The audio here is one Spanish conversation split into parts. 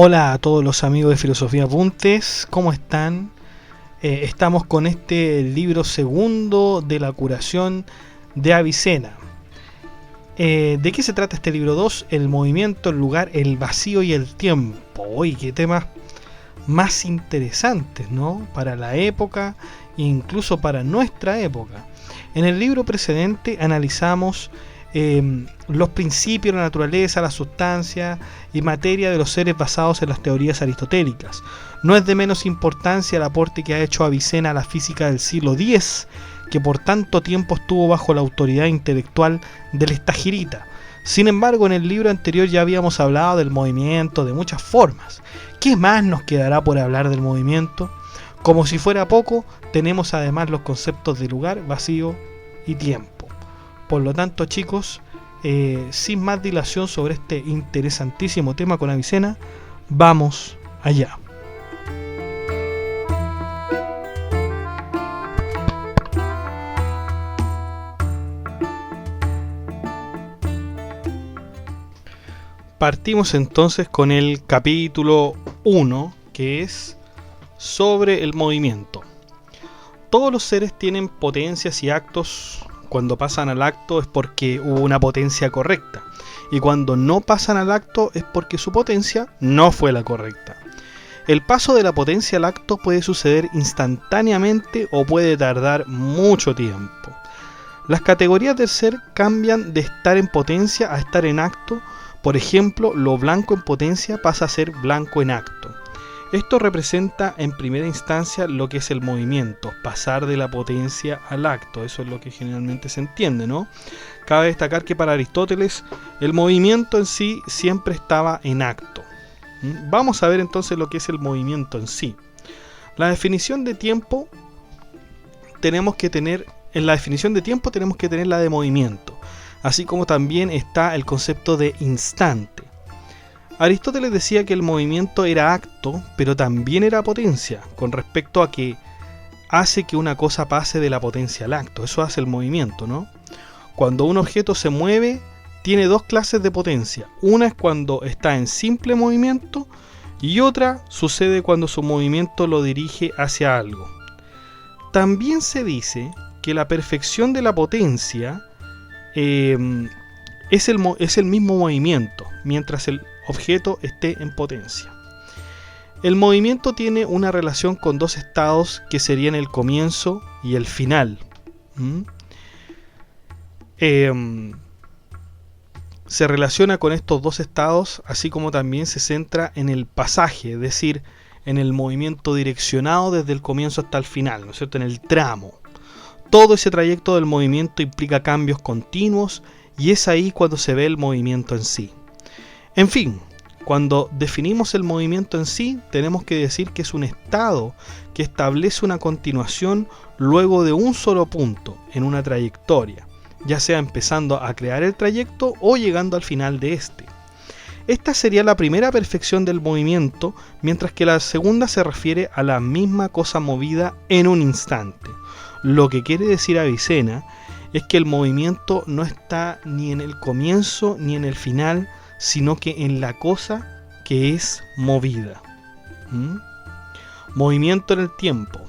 Hola a todos los amigos de Filosofía Apuntes, ¿cómo están? Estamos con este libro segundo de la curación de Avicena. ¿De qué se trata este libro 2? El movimiento, el lugar, el vacío y el tiempo. Uy, qué temas más interesantes, ¿no? Para la época e incluso para nuestra época. En el libro precedente analizamos los principios, la naturaleza, la sustancia y materia de los seres basados en las teorías aristotélicas. No es de menos importancia el aporte que ha hecho Avicena a la física del siglo X, que por tanto tiempo estuvo bajo la autoridad intelectual del Estagirita. Sin embargo, en el libro anterior ya habíamos hablado del movimiento de muchas formas. ¿Qué más nos quedará por hablar del movimiento? Como si fuera poco, tenemos además los conceptos de lugar, vacío y tiempo. Por lo tanto, chicos, sin más dilación sobre este interesantísimo tema con Avicena, vamos allá. Partimos entonces con el capítulo 1, que es sobre el movimiento. Todos los seres tienen potencias y actos. Cuando pasan al acto es porque hubo una potencia correcta, y cuando no pasan al acto es porque su potencia no fue la correcta. El paso de la potencia al acto puede suceder instantáneamente o puede tardar mucho tiempo. Las categorías del ser cambian de estar en potencia a estar en acto. Por ejemplo, lo blanco en potencia pasa a ser blanco en acto. Esto representa en primera instancia lo que es el movimiento, pasar de la potencia al acto. Eso es lo que generalmente se entiende, ¿no? Cabe destacar que para Aristóteles el movimiento en sí siempre estaba en acto. Vamos a ver entonces lo que es el movimiento en sí. La definición de tiempo tenemos que tener, en la definición de tiempo tenemos que tener la de movimiento, así como también está el concepto de instante. Aristóteles decía que el movimiento era acto, pero también era potencia, con respecto a que hace que una cosa pase de la potencia al acto. Eso hace el movimiento, ¿no? Cuando un objeto se mueve, tiene dos clases de potencia. Una es cuando está en simple movimiento y otra sucede cuando su movimiento lo dirige hacia algo. También se dice que la perfección de la potencia es el mismo movimiento, mientras el objeto esté en potencia. El movimiento tiene una relación con dos estados que serían el comienzo y el final. Se relaciona con estos dos estados, así como también se centra en el pasaje, es decir, en el movimiento direccionado desde el comienzo hasta el final, ¿no es cierto?, en el tramo. Todo ese trayecto del movimiento implica cambios continuos y es ahí cuando se ve el movimiento en sí. En fin, cuando definimos el movimiento en sí, tenemos que decir que es un estado que establece una continuación luego de un solo punto en una trayectoria, ya sea empezando a crear el trayecto o llegando al final de este. Esta sería la primera perfección del movimiento, mientras que la segunda se refiere a la misma cosa movida en un instante. Lo que quiere decir Avicena es que el movimiento no está ni en el comienzo ni en el final, sino que en la cosa que es movida. Movimiento en el tiempo.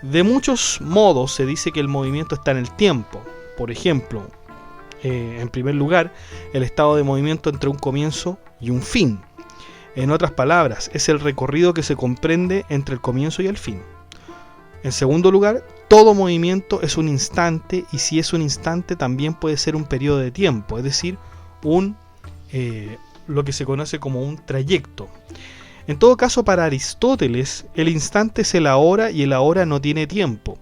De muchos modos se dice que el movimiento está en el tiempo. Por ejemplo, en primer lugar, el estado de movimiento entre un comienzo y un fin. En otras palabras, es el recorrido que se comprende entre el comienzo y el fin. En segundo lugar, todo movimiento es un instante, y si es un instante también puede ser un periodo de tiempo, es decir, lo que se conoce como un trayecto. En todo caso, para Aristóteles, el instante es el ahora y el ahora no tiene tiempo.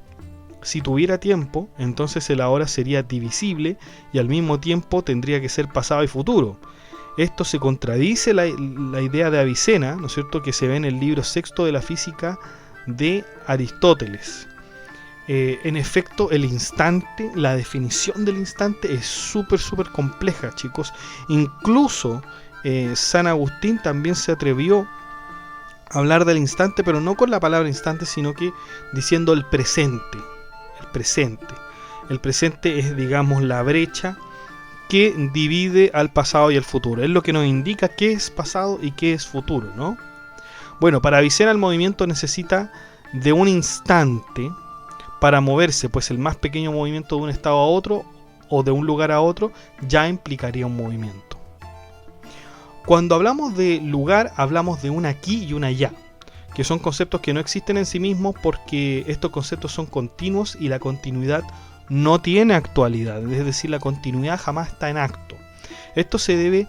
Si tuviera tiempo, entonces el ahora sería divisible y al mismo tiempo tendría que ser pasado y futuro. Esto se contradice la idea de Avicena, ¿no es cierto?, que se ve en el libro sexto de la física de Aristóteles. En efecto, el instante, la definición del instante es súper compleja, chicos. Incluso San Agustín también se atrevió a hablar del instante, pero no con la palabra instante, sino que diciendo el presente. El presente es, digamos, la brecha que divide al pasado y al futuro. Es lo que nos indica qué es pasado y qué es futuro, ¿no? Bueno, para Avicena el movimiento necesita de un instante para moverse, pues el más pequeño movimiento de un estado a otro o de un lugar a otro ya implicaría un movimiento. Cuando hablamos de lugar, hablamos de un aquí y un allá, que son conceptos que no existen en sí mismos porque estos conceptos son continuos y la continuidad no tiene actualidad, es decir, la continuidad jamás está en acto. Esto se debe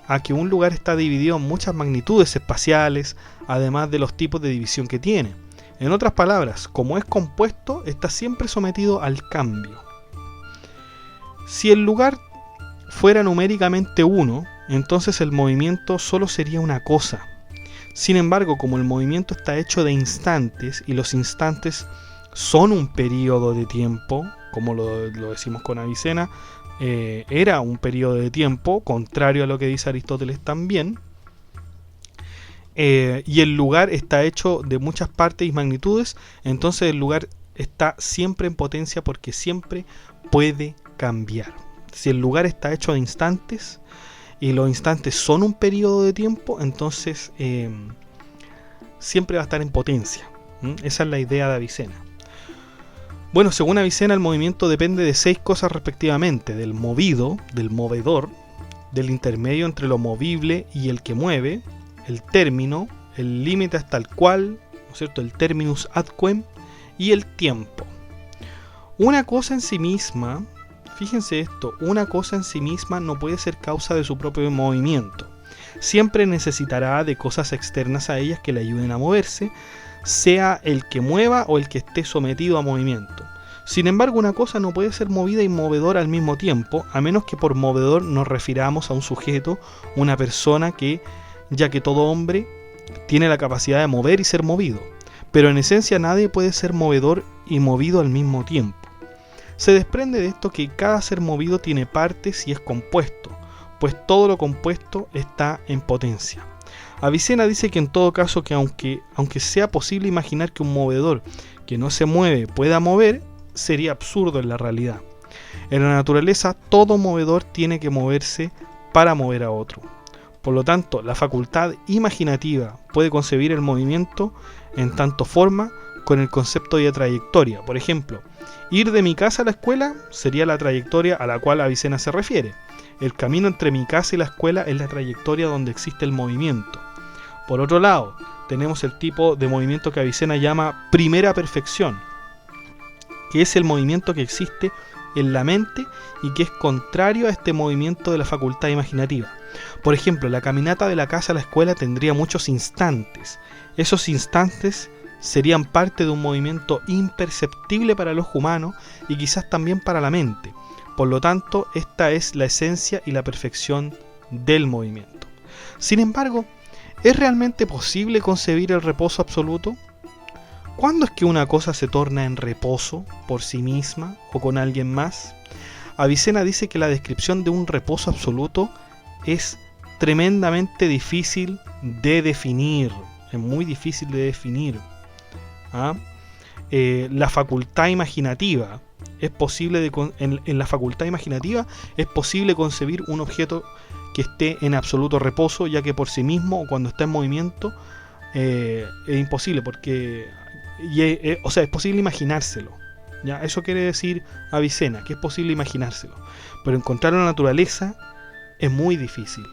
a que un lugar está dividido en muchas magnitudes espaciales, además de los tipos de división que tiene. En otras palabras, como es compuesto, está siempre sometido al cambio. Si el lugar fuera numéricamente 1, entonces el movimiento solo sería una cosa. Sin embargo, como el movimiento está hecho de instantes y los instantes son un periodo de tiempo, como lo decimos con Avicena, era un periodo de tiempo, contrario a lo que dice Aristóteles también, y el lugar está hecho de muchas partes y magnitudes, entonces el lugar está siempre en potencia porque siempre puede cambiar. Si el lugar está hecho de instantes y los instantes son un periodo de tiempo, entonces siempre va a estar en potencia. Esa es la idea de Avicena. Bueno, según Avicena el movimiento depende de 6 cosas respectivamente: del movido, del movedor, del intermedio entre lo movible y el que mueve, el término, el límite hasta el cual, ¿no es cierto?, el terminus ad quem, y el tiempo. Una cosa en sí misma, fíjense esto, una cosa en sí misma no puede ser causa de su propio movimiento. Siempre necesitará de cosas externas a ellas que le ayuden a moverse, sea el que mueva o el que esté sometido a movimiento. Sin embargo, una cosa no puede ser movida y movedora al mismo tiempo, a menos que por movedor nos refiramos a un sujeto, una persona que, ya que todo hombre tiene la capacidad de mover y ser movido, pero en esencia nadie puede ser movedor y movido al mismo tiempo. Se desprende de esto que cada ser movido tiene partes y es compuesto, pues todo lo compuesto está en potencia. Avicena dice que en todo caso que aunque sea posible imaginar que un movedor que no se mueve pueda mover, sería absurdo en la realidad. En la naturaleza todo movedor tiene que moverse para mover a otro. Por lo tanto, la facultad imaginativa puede concebir el movimiento en tanto forma con el concepto de trayectoria. Por ejemplo, ir de mi casa a la escuela sería la trayectoria a la cual Avicena se refiere. El camino entre mi casa y la escuela es la trayectoria donde existe el movimiento. Por otro lado, tenemos el tipo de movimiento que Avicena llama primera perfección, que es el movimiento que existe en la mente y que es contrario a este movimiento de la facultad imaginativa. Por ejemplo, la caminata de la casa a la escuela tendría muchos instantes. Esos instantes serían parte de un movimiento imperceptible para el ojo humano y quizás también para la mente. Por lo tanto, esta es la esencia y la perfección del movimiento. Sin embargo, ¿es realmente posible concebir el reposo absoluto? ¿Cuándo es que una cosa se torna en reposo por sí misma o con alguien más? Avicena dice que la descripción de un reposo absoluto es tremendamente difícil de definir. Es muy difícil de definir. La facultad imaginativa es posible en la facultad imaginativa es posible concebir un objeto que esté en absoluto reposo, ya que por sí mismo o cuando está en movimiento es imposible, porque es posible imaginárselo. ¿Ya? Eso quiere decir Avicena, que es posible imaginárselo, pero encontrarlo en la naturaleza es muy difícil.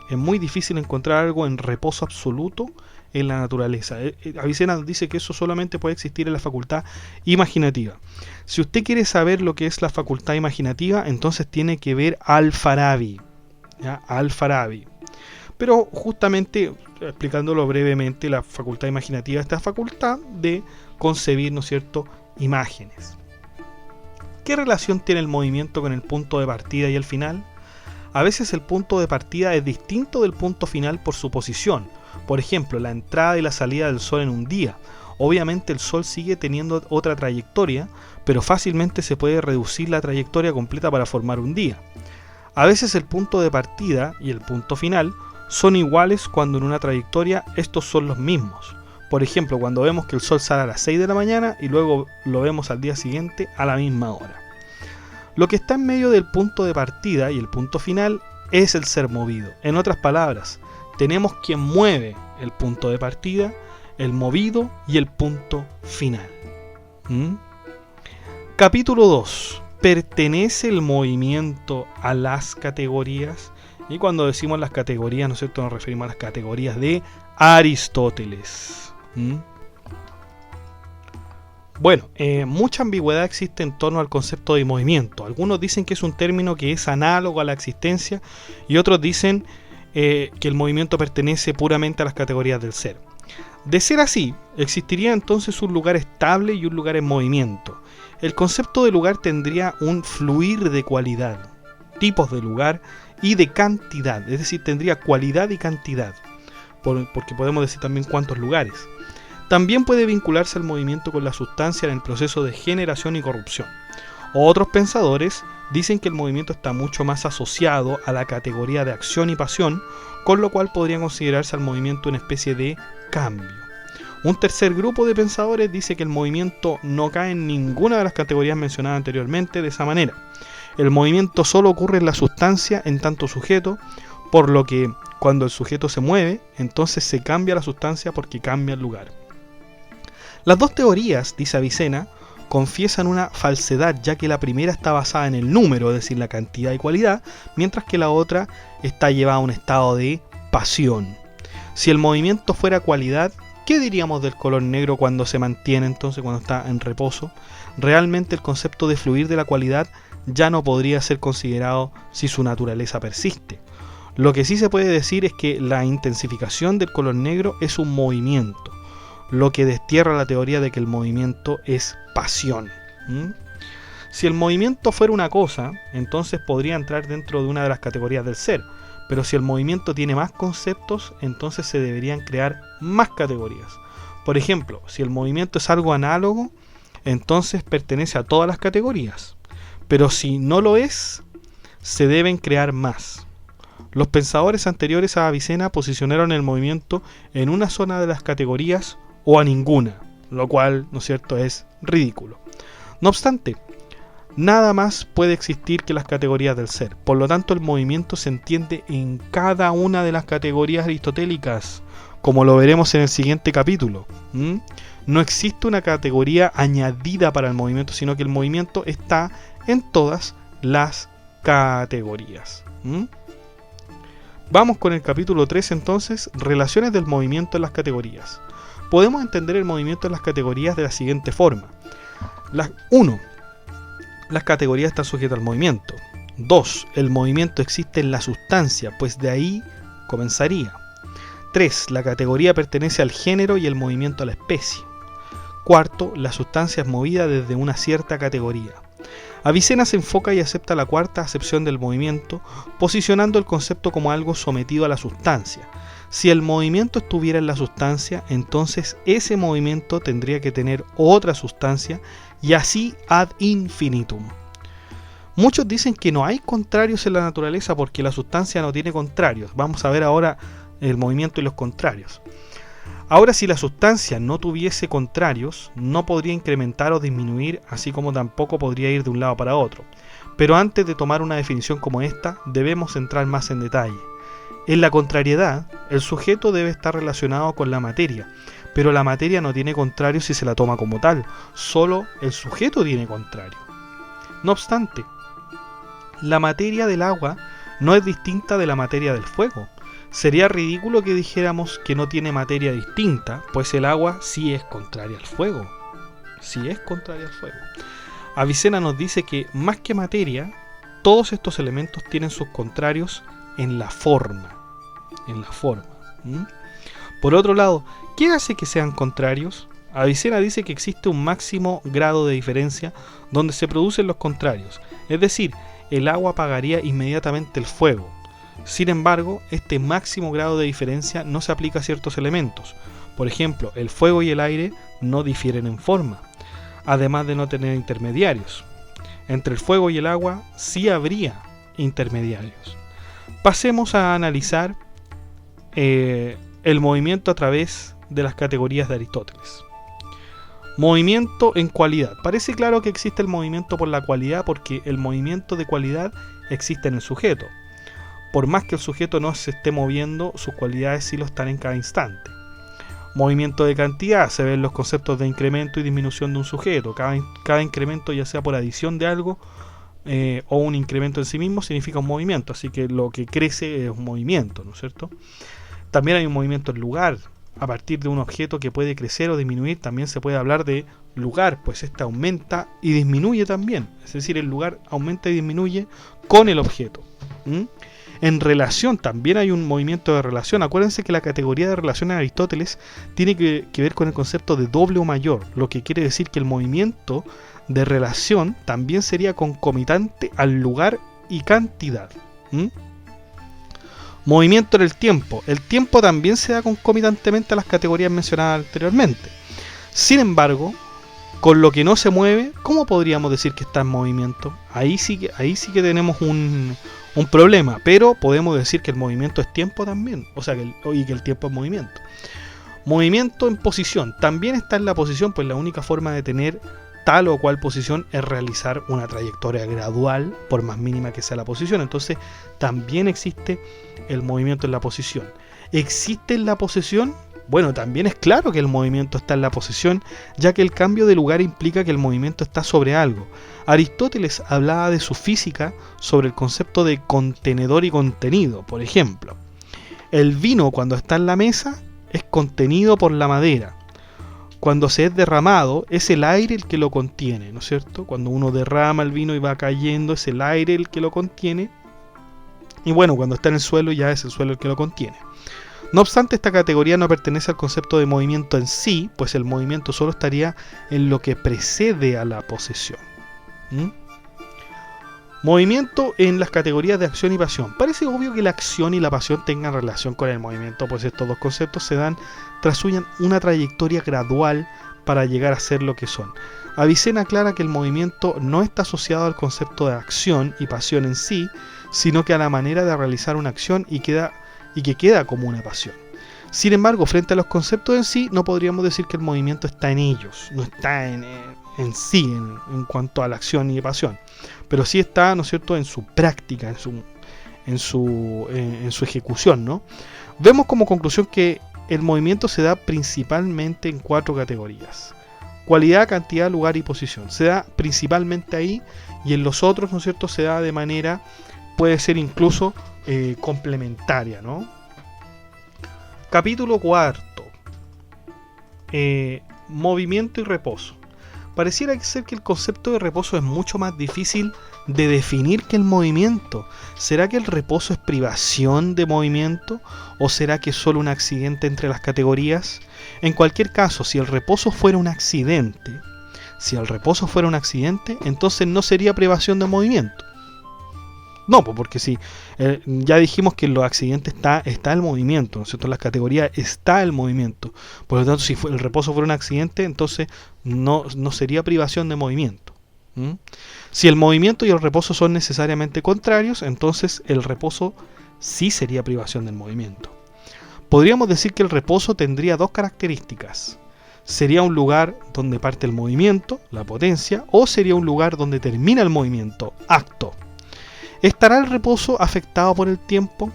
Es muy difícil encontrar algo en reposo absoluto en la naturaleza. Avicena dice que eso solamente puede existir en la facultad imaginativa. Si usted quiere saber lo que es la facultad imaginativa, entonces tiene que ver Al-Farabi. ¿Ya? Al-Farabi. Pero justamente, explicándolo brevemente, la facultad imaginativa es esta facultad de concebir, ¿no es cierto?, imágenes. ¿Qué relación tiene el movimiento con el punto de partida y el final? A veces el punto de partida es distinto del punto final por su posición. Por ejemplo, la entrada y la salida del sol en un día. Obviamente el sol sigue teniendo otra trayectoria, pero fácilmente se puede reducir la trayectoria completa para formar un día. A veces el punto de partida y el punto final son iguales cuando en una trayectoria estos son los mismos. Por ejemplo, cuando vemos que el sol sale a las 6 de la mañana y luego lo vemos al día siguiente a la misma hora. Lo que está en medio del punto de partida y el punto final es el ser movido. En otras palabras, tenemos quien mueve el punto de partida, el movido y el punto final. Capítulo 2. ¿Pertenece el movimiento a las categorías? Y cuando decimos las categorías, ¿no es cierto?, nos referimos a las categorías de Aristóteles. Bueno, mucha ambigüedad existe en torno al concepto de movimiento. Algunos dicen que es un término que es análogo a la existencia y otros dicen que el movimiento pertenece puramente a las categorías del ser. De ser así, existiría entonces un lugar estable y un lugar en movimiento. El concepto de lugar tendría un fluir de cualidad, tipos de lugar y de cantidad, es decir, tendría cualidad y cantidad, porque podemos decir también cuántos lugares. También puede vincularse al movimiento con la sustancia en el proceso de generación y corrupción. Otros pensadores dicen que el movimiento está mucho más asociado a la categoría de acción y pasión, con lo cual podría considerarse al movimiento una especie de cambio. Un tercer grupo de pensadores dice que el movimiento no cae en ninguna de las categorías mencionadas anteriormente de esa manera. El movimiento solo ocurre en la sustancia en tanto sujeto, por lo que cuando el sujeto se mueve, entonces se cambia la sustancia porque cambia el lugar. Las dos teorías, dice Avicena, confiesan una falsedad, ya que la primera está basada en el número, es decir, la cantidad y cualidad, mientras que la otra está llevada a un estado de pasión. Si el movimiento fuera cualidad, ¿qué diríamos del color negro cuando se mantiene, entonces cuando está en reposo? Realmente el concepto de fluir de la cualidad ya no podría ser considerado si su naturaleza persiste. Lo que sí se puede decir es que la intensificación del color negro es un movimiento, lo que destierra la teoría de que el movimiento es pasión. Si el movimiento fuera una cosa, entonces podría entrar dentro de una de las categorías del ser, pero si el movimiento tiene más conceptos, entonces se deberían crear más categorías. Por ejemplo, si el movimiento es algo análogo, entonces pertenece a todas las categorías, pero si no lo es, se deben crear más. Los pensadores anteriores a Avicena posicionaron el movimiento en una zona de las categorías o a ninguna, lo cual, ¿no es cierto?, es ridículo. No obstante, nada más puede existir que las categorías del ser. Por lo tanto, el movimiento se entiende en cada una de las categorías aristotélicas, como lo veremos en el siguiente capítulo. No existe una categoría añadida para el movimiento, sino que el movimiento está en todas las categorías. Vamos con el capítulo 3 entonces, relaciones del movimiento en las categorías. Podemos entender el movimiento en las categorías de la siguiente forma. 1. Las categorías están sujetas al movimiento. 2. El movimiento existe en la sustancia, pues de ahí comenzaría. 3. La categoría pertenece al género y el movimiento a la especie. 4. La sustancia es movida desde una cierta categoría. Avicena se enfoca y acepta la cuarta acepción del movimiento, posicionando el concepto como algo sometido a la sustancia. Si el movimiento estuviera en la sustancia, entonces ese movimiento tendría que tener otra sustancia y así ad infinitum. Muchos dicen que no hay contrarios en la naturaleza porque la sustancia no tiene contrarios. Vamos a ver ahora el movimiento y los contrarios. Ahora, si la sustancia no tuviese contrarios, no podría incrementar o disminuir, así como tampoco podría ir de un lado para otro. Pero antes de tomar una definición como esta, debemos entrar más en detalle. En la contrariedad, el sujeto debe estar relacionado con la materia, pero la materia no tiene contrario si se la toma como tal, solo el sujeto tiene contrario. No obstante, la materia del agua no es distinta de la materia del fuego. Sería ridículo que dijéramos que no tiene materia distinta, pues el agua sí es contraria al fuego. Sí es contraria al fuego. Avicena nos dice que más que materia, todos estos elementos tienen sus contrarios en la forma. Por otro lado, ¿qué hace que sean contrarios? Avicena dice que existe un máximo grado de diferencia donde se producen los contrarios, es decir, el agua apagaría inmediatamente el fuego. Sin embargo, este máximo grado de diferencia no se aplica a ciertos elementos. Por ejemplo, el fuego y el aire no difieren en forma, además de no tener intermediarios. Entre el fuego y el agua sí habría intermediarios. Pasemos a analizar el movimiento a través de las categorías de Aristóteles. Movimiento en cualidad. Parece claro que existe el movimiento por la cualidad porque el movimiento de cualidad existe en el sujeto. Por más que el sujeto no se esté moviendo, sus cualidades sí lo están en cada instante. Movimiento de cantidad. Se ven los conceptos de incremento y disminución de un sujeto. Cada incremento, ya sea por adición de algo o un incremento en sí mismo, significa un movimiento. Así que lo que crece es un movimiento, ¿no es cierto? También hay un movimiento en lugar. A partir de un objeto que puede crecer o disminuir, también se puede hablar de lugar, pues este aumenta y disminuye también. Es decir, el lugar aumenta y disminuye con el objeto. En relación también hay un movimiento de relación. Acuérdense que la categoría de relación en Aristóteles tiene que ver con el concepto de doble o mayor, lo que quiere decir que el movimiento de relación también sería concomitante al lugar y cantidad. Movimiento en el tiempo. El tiempo también se da concomitantemente a las categorías mencionadas anteriormente. Sin embargo, con lo que no se mueve, ¿cómo podríamos decir que está en movimiento? Ahí sí que tenemos un problema, pero podemos decir que el movimiento es tiempo también, o sea, que el tiempo es movimiento. Movimiento en posición. También está en la posición, pues la única forma de tener tal o cual posición es realizar una trayectoria gradual, por más mínima que sea la posición. Entonces también existe el movimiento en la posición. ¿Existe en la posición? Bueno, también es claro que el movimiento está en la posición, ya que el cambio de lugar implica que el movimiento está sobre algo. Aristóteles hablaba de su física sobre el concepto de contenedor y contenido. Por ejemplo, el vino cuando está en la mesa es contenido por la madera. Cuando se es derramado, es el aire el que lo contiene, ¿no es cierto? Cuando uno derrama el vino y va cayendo, es el aire el que lo contiene. Y bueno, cuando está en el suelo, ya es el suelo el que lo contiene. No obstante, esta categoría no pertenece al concepto de movimiento en sí, pues el movimiento solo estaría en lo que precede a la posesión. Movimiento en las categorías de acción y pasión. Parece obvio que la acción y la pasión tengan relación con el movimiento, pues estos dos conceptos se dan tras una trayectoria gradual para llegar a ser lo que son. Avicena aclara que el movimiento no está asociado al concepto de acción y pasión en sí, sino que a la manera de realizar una acción y que queda como una pasión. Sin embargo, frente a los conceptos en sí, no podríamos decir que el movimiento está en ellos, no está en sí, en cuanto a la acción y pasión, pero sí está, ¿no es cierto?, en su práctica, en su ejecución, ¿no? Vemos como conclusión que el movimiento se da principalmente en 4 categorías: cualidad, cantidad, lugar y posición. Se da principalmente ahí, y en los otros, ¿no es cierto?, se da de manera, puede ser incluso complementaria, ¿no? Capítulo 4. Movimiento y reposo. Pareciera ser que el concepto de reposo es mucho más difícil de definir que el movimiento. ¿Será que el reposo es privación de movimiento? ¿O será que es solo un accidente entre las categorías? En cualquier caso, si el reposo fuera un accidente, entonces no sería privación de movimiento. No, porque si ya dijimos que en los accidentes está el movimiento, ¿no es cierto? En las categorías está el movimiento. Por lo tanto, si el reposo fuera un accidente, entonces no sería privación de movimiento. Si el movimiento y el reposo son necesariamente contrarios, entonces el reposo sí sería privación del movimiento. Podríamos decir que el reposo tendría 2 características. Sería un lugar donde parte el movimiento, la potencia, o sería un lugar donde termina el movimiento, acto. ¿Estará el reposo afectado por el tiempo?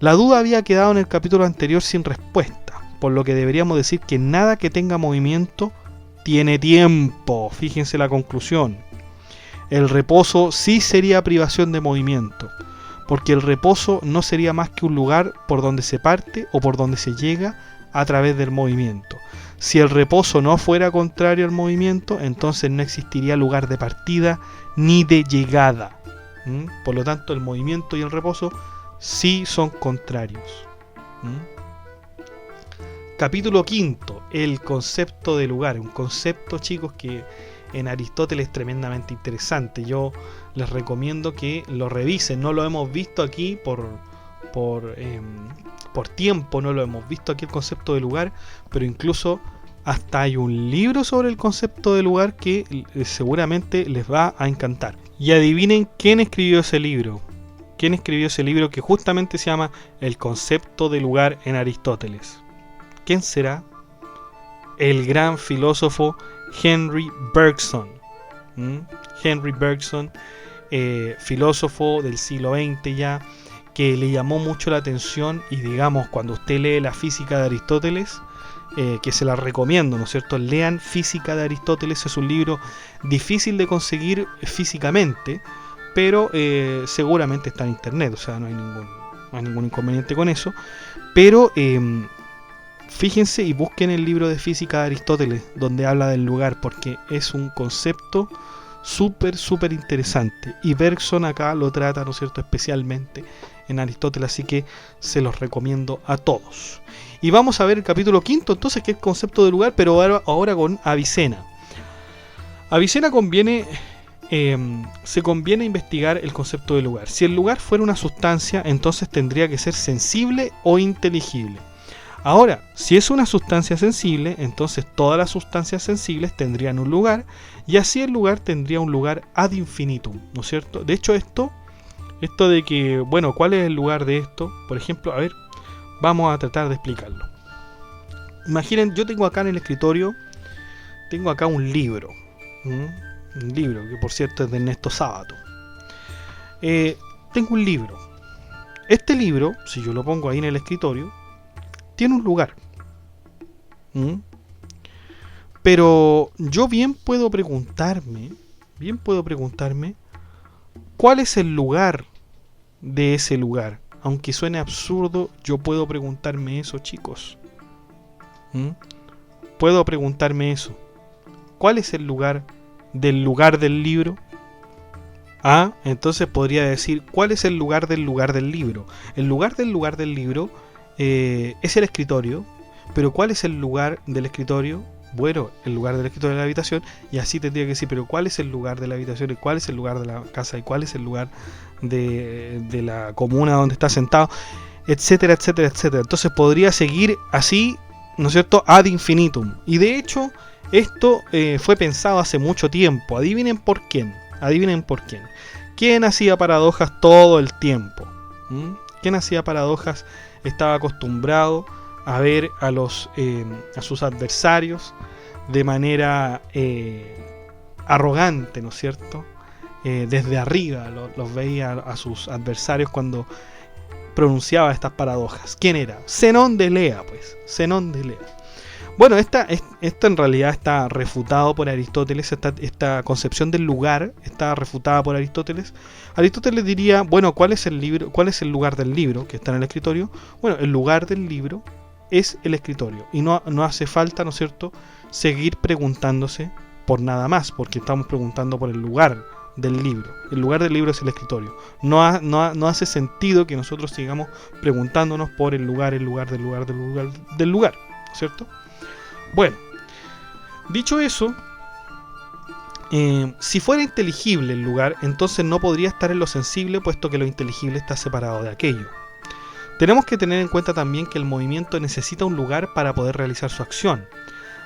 La duda había quedado en el capítulo anterior sin respuesta, por lo que deberíamos decir que nada que tenga movimiento tiene tiempo. Fíjense la conclusión. El reposo sí sería privación de movimiento, porque el reposo no sería más que un lugar por donde se parte o por donde se llega a través del movimiento. Si el reposo no fuera contrario al movimiento, entonces no existiría lugar de partida ni de llegada. Por lo tanto, el movimiento y el reposo sí son contrarios. Capítulo 5. El concepto de lugar. Un concepto, chicos, que en Aristóteles es tremendamente interesante. Yo les recomiendo que lo revisen. No lo hemos visto aquí por tiempo, no lo hemos visto aquí el concepto de lugar, pero incluso hasta hay un libro sobre el concepto de lugar que seguramente les va a encantar. Y adivinen quién escribió ese libro. ¿Quién escribió ese libro que justamente se llama El concepto de lugar en Aristóteles? ¿Quién será? el gran filósofo Henry Bergson. Henry Bergson, filósofo del siglo XX ya, que le llamó mucho la atención, y digamos, cuando usted lee la Física de Aristóteles, que se la recomiendo, ¿no es cierto? Lean Física de Aristóteles, es un libro difícil de conseguir físicamente, pero seguramente está en internet, o sea, no hay ningún inconveniente con eso, pero fíjense y busquen el libro de Física de Aristóteles, donde habla del lugar, porque es un concepto súper interesante, y Bergson acá lo trata, ¿no es cierto?, especialmente en Aristóteles, así que se los recomiendo a todos. Y vamos a ver el capítulo 5, entonces, que es el concepto de lugar, pero ahora con Avicena. Avicena se conviene investigar el concepto de lugar. Si el lugar fuera una sustancia, entonces tendría que ser sensible o inteligible. Ahora, si es una sustancia sensible, entonces todas las sustancias sensibles tendrían un lugar, y así el lugar tendría un lugar ad infinitum, ¿no es cierto? De hecho, esto de que, bueno, ¿cuál es el lugar de esto? Por ejemplo, a ver, vamos a tratar de explicarlo. Imaginen, yo tengo acá en el escritorio, tengo acá un libro, un libro que por cierto es de Ernesto Sábato. Tengo un libro. Este libro, si yo lo pongo ahí en el escritorio, tiene un lugar. Pero yo bien puedo preguntarme, ¿cuál es el lugar de ese lugar? Aunque suene absurdo, yo puedo preguntarme eso, chicos. Puedo preguntarme eso. ¿Cuál es el lugar del libro? Entonces podría decir, ¿cuál es el lugar del libro? El lugar del libro es el escritorio. Pero ¿cuál es el lugar del escritorio? Bueno, el lugar del escritorio es la habitación, y así tendría que decir, pero ¿cuál es el lugar de la habitación? ¿Y cuál es el lugar de la casa? ¿Y cuál es el lugar de la comuna donde está sentado? Etcétera, etcétera, etcétera. Entonces podría seguir así, ¿no es cierto?, ad infinitum. Y de hecho, esto fue pensado hace mucho tiempo. Adivinen por quién. ¿Quién hacía paradojas todo el tiempo? ¿Quién hacía paradojas? Estaba acostumbrado a ver a sus adversarios de manera arrogante, ¿no es cierto? Desde arriba los veía a sus adversarios cuando pronunciaba estas paradojas. ¿Quién era? Zenón de Elea, pues. Zenón de Elea. Bueno, esta en realidad está refutado por Aristóteles. Esta concepción del lugar está refutada por Aristóteles. Aristóteles diría, bueno, ¿cuál es el lugar del libro que está en el escritorio? Bueno, el lugar del libro es el escritorio, y no hace falta, ¿no es cierto?, seguir preguntándose por nada más, porque estamos preguntando por el lugar del libro. El lugar del libro es el escritorio. No hace sentido que nosotros sigamos preguntándonos por el lugar, ¿cierto? Bueno, dicho eso, si fuera inteligible el lugar, entonces no podría estar en lo sensible, puesto que lo inteligible está separado de aquello. Tenemos que tener en cuenta también que el movimiento necesita un lugar para poder realizar su acción.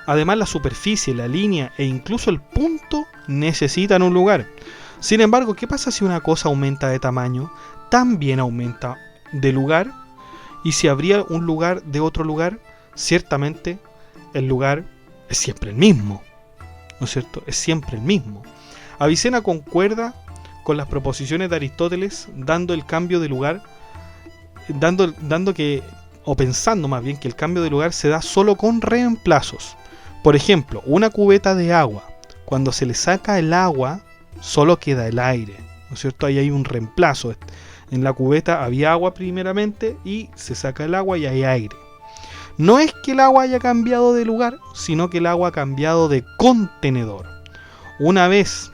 Además, la superficie, la línea e incluso el punto necesitan un lugar. Sin embargo, ¿qué pasa si una cosa aumenta de tamaño? También aumenta de lugar. Y si habría un lugar de otro lugar, ciertamente el lugar es siempre el mismo. ¿No es cierto? Es siempre el mismo. Avicena concuerda con las proposiciones de Aristóteles, dando el cambio de lugar, pensando más bien que el cambio de lugar se da solo con reemplazos. Por ejemplo, una cubeta de agua, cuando se le saca el agua, solo queda el aire, ¿no es cierto? Ahí hay un reemplazo. En la cubeta había agua primeramente y se saca el agua y hay aire. No es que el agua haya cambiado de lugar, sino que el agua ha cambiado de contenedor. Una vez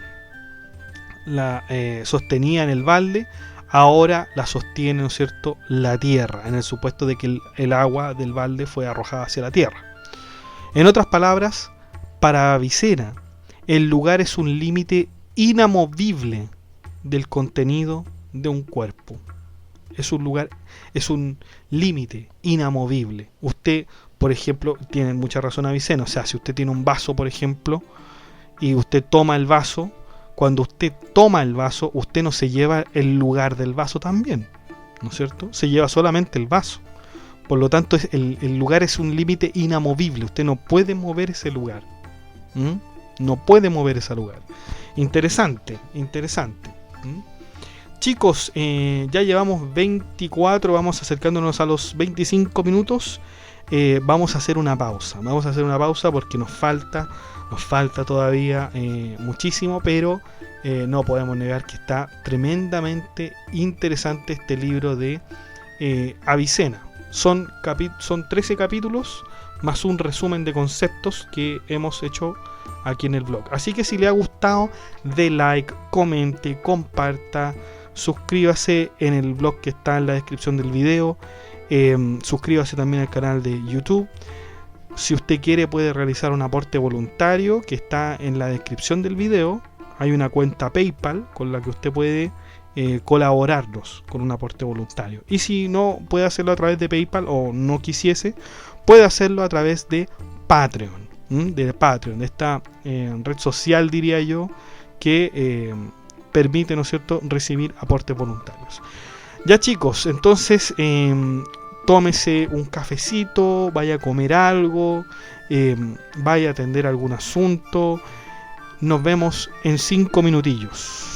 la sostenía en el balde, ahora la sostiene, ¿no es cierto?, la tierra, en el supuesto de que el agua del balde fue arrojada hacia la tierra. En otras palabras, para Avicena, el lugar es un límite inamovible del contenido de un cuerpo. Es un límite inamovible. Usted, por ejemplo, tiene mucha razón Avicena, o sea, si usted tiene un vaso, por ejemplo, y usted toma el vaso, cuando usted toma el vaso, usted no se lleva el lugar del vaso también, ¿no es cierto? Se lleva solamente el vaso. Por lo tanto, el lugar es un límite inamovible. Usted no puede mover ese lugar. ¿Mm? No puede mover ese lugar. Interesante, interesante. ¿Mm? Chicos, ya llevamos 24, vamos acercándonos a los 25 minutos. Vamos a hacer una pausa. Vamos a hacer una pausa porque nos falta todavía muchísimo, pero no podemos negar que está tremendamente interesante este libro de Avicena. Son 13 capítulos más un resumen de conceptos que hemos hecho aquí en el blog. Así que si le ha gustado, dé like, comente, comparta, suscríbase en el blog que está en la descripción del video, suscríbase también al canal de YouTube. Si usted quiere, puede realizar un aporte voluntario que está en la descripción del video. Hay una cuenta PayPal con la que usted puede colaborarnos con un aporte voluntario. Y si no puede hacerlo a través de PayPal o no quisiese, puede hacerlo a través de Patreon. De Patreon, de esta red social, diría yo, que permite, ¿no es cierto?, recibir aportes voluntarios. Ya, chicos, entonces tómese un cafecito, vaya a comer algo, vaya a atender algún asunto. Nos vemos en 5 minutillos.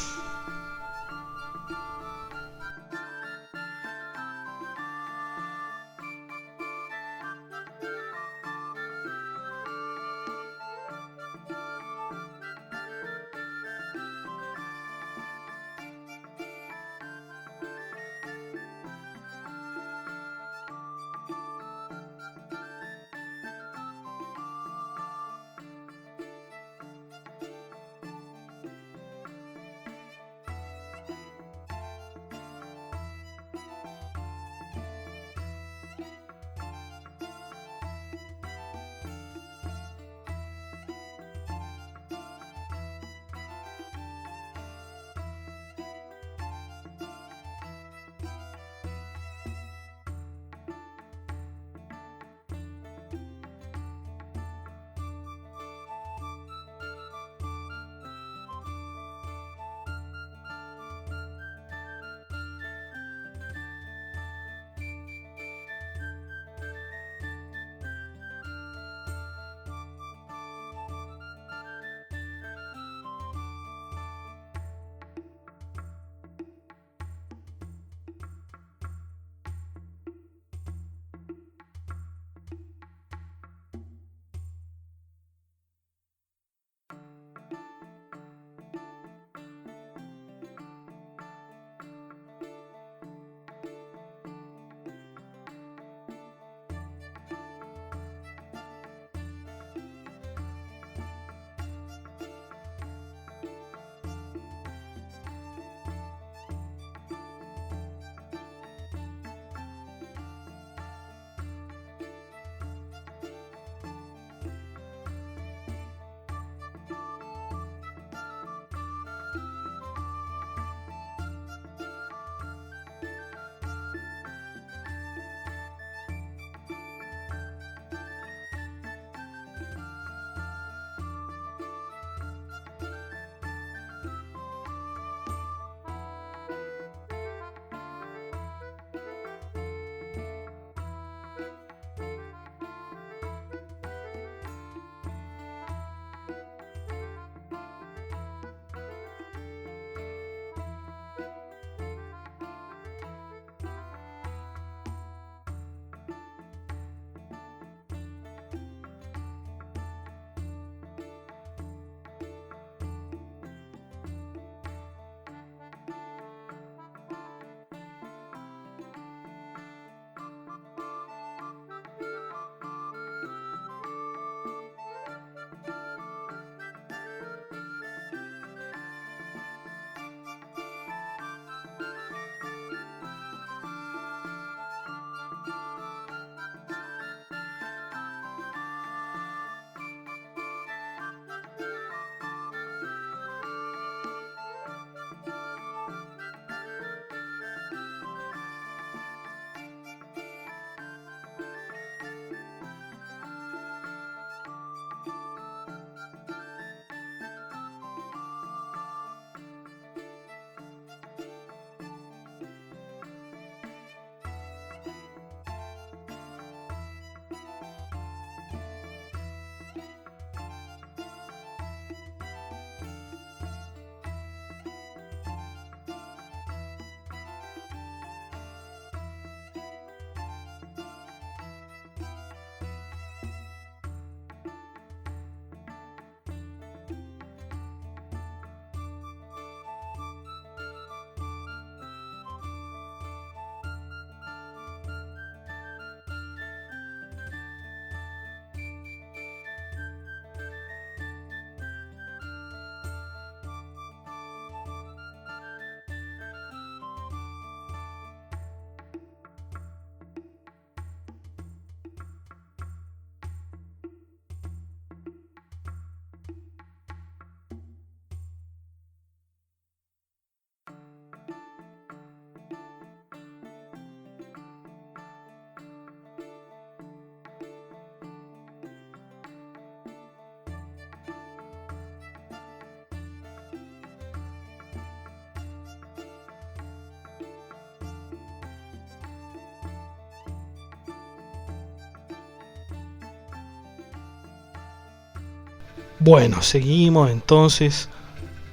Bueno, seguimos entonces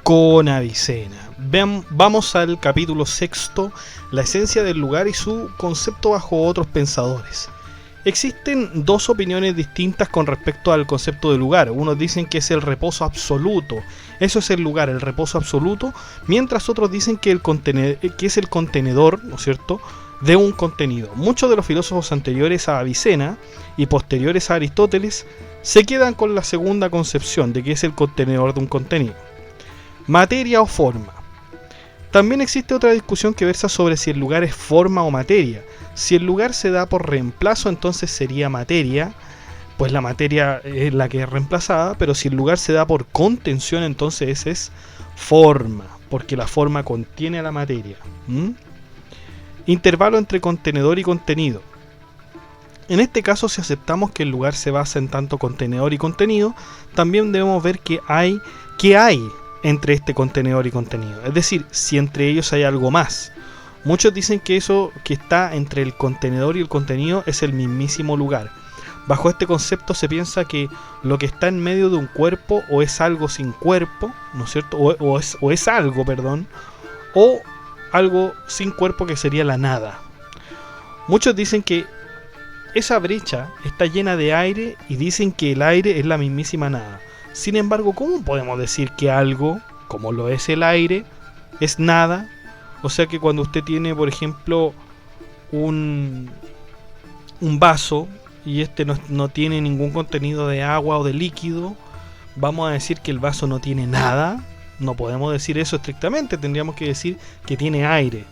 con Avicena. Vamos al capítulo 6, la esencia del lugar y su concepto bajo otros pensadores. Existen dos opiniones distintas con respecto al concepto de lugar. Unos dicen que es el reposo absoluto, eso es el lugar, el reposo absoluto, mientras otros dicen que es el contenedor, ¿no es cierto?, de un contenido. Muchos de los filósofos anteriores a Avicena y posteriores a Aristóteles se quedan con la segunda concepción de que es el contenedor de un contenido. Materia o forma. También existe otra discusión que versa sobre si el lugar es forma o materia. Si el lugar se da por reemplazo, entonces sería materia, pues la materia es la que es reemplazada, pero si el lugar se da por contención, entonces es forma, porque la forma contiene a la materia. Intervalo entre contenedor y contenido. En este caso, si aceptamos que el lugar se basa en tanto contenedor y contenido, también debemos ver qué hay entre este contenedor y contenido, es decir, si entre ellos hay algo más. Muchos dicen que eso que está entre el contenedor y el contenido es el mismísimo lugar. Bajo este concepto se piensa que lo que está en medio de un cuerpo o es algo sin cuerpo, ¿no es cierto? O es algo, perdón, o algo sin cuerpo que sería la nada. Muchos dicen que esa brecha está llena de aire y dicen que el aire es la mismísima nada. Sin embargo, ¿cómo podemos decir que algo, como lo es el aire, es nada? O sea que cuando usted tiene, por ejemplo, un vaso y este no tiene ningún contenido de agua o de líquido, ¿vamos a decir que el vaso no tiene nada? No podemos decir eso estrictamente, tendríamos que decir que tiene aire.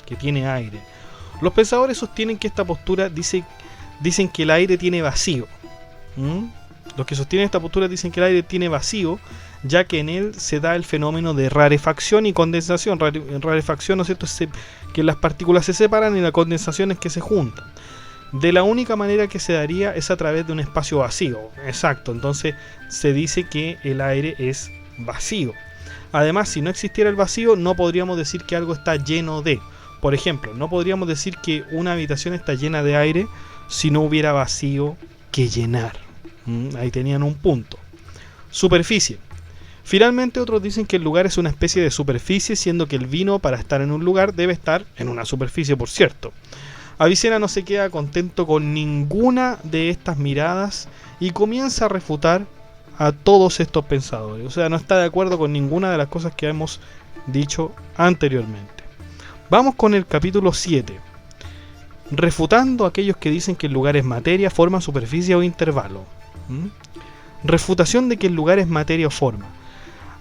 Que tiene aire. Los pensadores sostienen que esta postura dicen que el aire tiene vacío. Los que sostienen esta postura dicen que el aire tiene vacío, ya que en él se da el fenómeno de rarefacción y condensación. Rarefacción, ¿no es cierto?, es que las partículas se separan y la condensación es que se juntan. De la única manera que se daría es a través de un espacio vacío. Exacto, entonces se dice que el aire es vacío. Además, si no existiera el vacío, no podríamos decir que algo está lleno de. Por ejemplo, no podríamos decir que una habitación está llena de aire si no hubiera vacío que llenar. Ahí tenían un punto. Superficie. Finalmente, otros dicen que el lugar es una especie de superficie, siendo que el vino, para estar en un lugar, debe estar en una superficie, por cierto. Avicena no se queda contento con ninguna de estas miradas y comienza a refutar a todos estos pensadores. O sea, no está de acuerdo con ninguna de las cosas que hemos dicho anteriormente. Vamos con el capítulo 7. Refutando a aquellos que dicen que el lugar es materia, forma, superficie o intervalo. Refutación de que el lugar es materia o forma.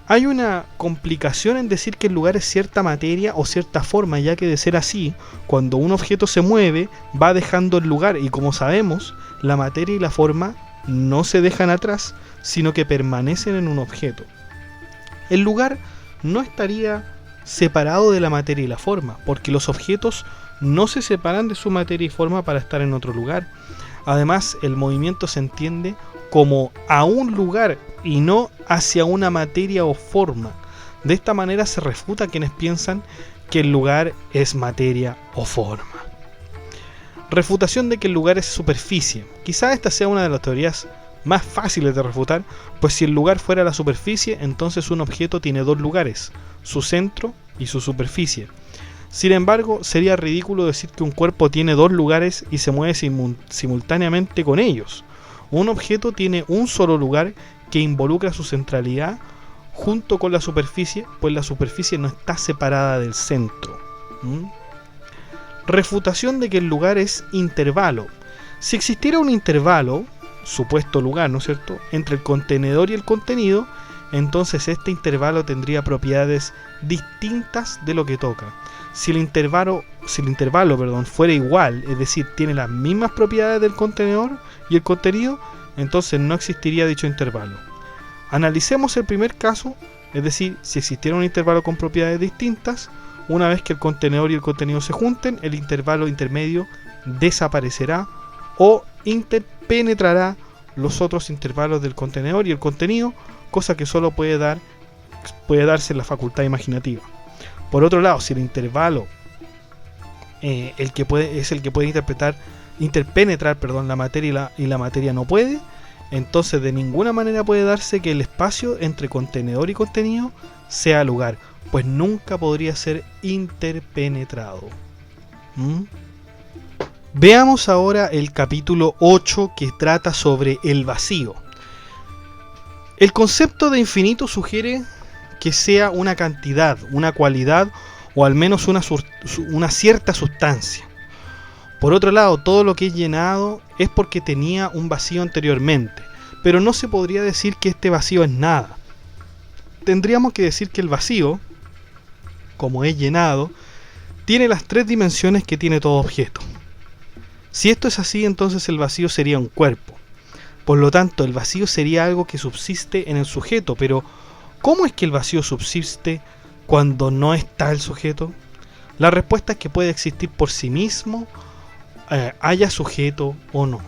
Hay una complicación en decir que el lugar es cierta materia o cierta forma, ya que de ser así, cuando un objeto se mueve, va dejando el lugar y, como sabemos, la materia y la forma no se dejan atrás, sino que permanecen en un objeto. El lugar no estaría separado de la materia y la forma, porque los objetos no se separan de su materia y forma para estar en otro lugar. Además, el movimiento se entiende como a un lugar y no hacia una materia o forma. De esta manera se refuta a quienes piensan que el lugar es materia o forma. Refutación de que el lugar es superficie. Quizá esta sea una de las teorías más fáciles de refutar, pues si el lugar fuera la superficie, entonces un objeto tiene dos lugares, su centro y su superficie. Sin embargo, sería ridículo decir que un cuerpo tiene dos lugares y se mueve simultáneamente con ellos. Un objeto tiene un solo lugar que involucra su centralidad junto con la superficie, pues la superficie no está separada del centro. Refutación de que el lugar es intervalo. Si existiera un intervalo, supuesto lugar, ¿no es cierto?, entre el contenedor y el contenido, entonces este intervalo tendría propiedades distintas de lo que toca. Si el intervalo fuera igual, es decir, tiene las mismas propiedades del contenedor y el contenido, entonces no existiría dicho intervalo. Analicemos el primer caso, es decir, si existiera un intervalo con propiedades distintas, una vez que el contenedor y el contenido se junten, el intervalo intermedio desaparecerá o interpenetrará los otros intervalos del contenedor y el contenido, cosa que solo puede darse en la facultad imaginativa. Por otro lado, si el intervalo es el que puede interpenetrar la materia y la materia no puede, Entonces de ninguna manera puede darse que el espacio entre contenedor y contenido sea lugar, pues nunca podría ser interpenetrado. Veamos ahora el capítulo 8, que trata sobre el vacío. El concepto de infinito sugiere que sea una cantidad, una cualidad o al menos una cierta sustancia. Por otro lado, todo lo que es llenado es porque tenía un vacío anteriormente, pero no se podría decir que este vacío es nada. Tendríamos que decir que el vacío, como es llenado, tiene las tres dimensiones que tiene todo objeto. Si esto es así, entonces el vacío sería un cuerpo. Por lo tanto, el vacío sería algo que subsiste en el sujeto, pero ¿cómo es que el vacío subsiste cuando no está el sujeto? La respuesta es que puede existir por sí mismo, haya sujeto o no.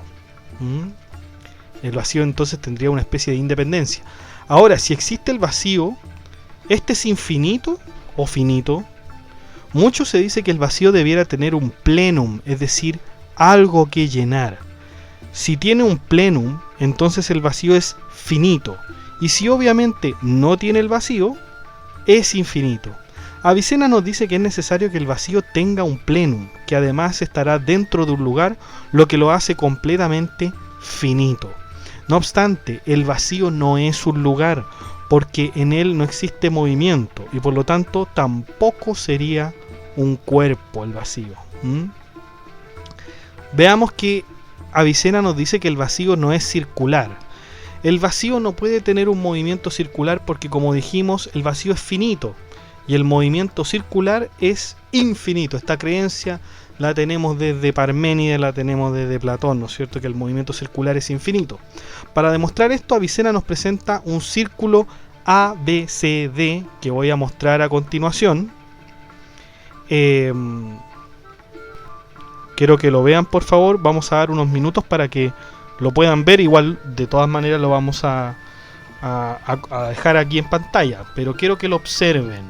El vacío entonces tendría una especie de independencia. Ahora, si existe el vacío, ¿este es infinito o finito? Mucho se dice que el vacío debiera tener un plenum, es decir, algo que llenar. Si tiene un plenum, entonces el vacío es finito. Y si obviamente no tiene el vacío, es infinito. Avicena nos dice que es necesario que el vacío tenga un plenum, que además estará dentro de un lugar, lo que lo hace completamente finito. No obstante, el vacío no es un lugar, porque en él no existe movimiento, y por lo tanto tampoco sería un cuerpo el vacío. Veamos que Avicena nos dice que el vacío no es circular. El vacío no puede tener un movimiento circular porque, como dijimos, el vacío es finito y el movimiento circular es infinito. Esta creencia la tenemos desde Parménides, la tenemos desde Platón, ¿no es cierto?, que el movimiento circular es infinito. Para demostrar esto, Avicena nos presenta un círculo ABCD que voy a mostrar a continuación. Quiero que lo vean, por favor. Vamos a dar unos minutos para que lo puedan ver. Igual, de todas maneras, lo vamos a dejar aquí en pantalla, pero quiero que lo observen.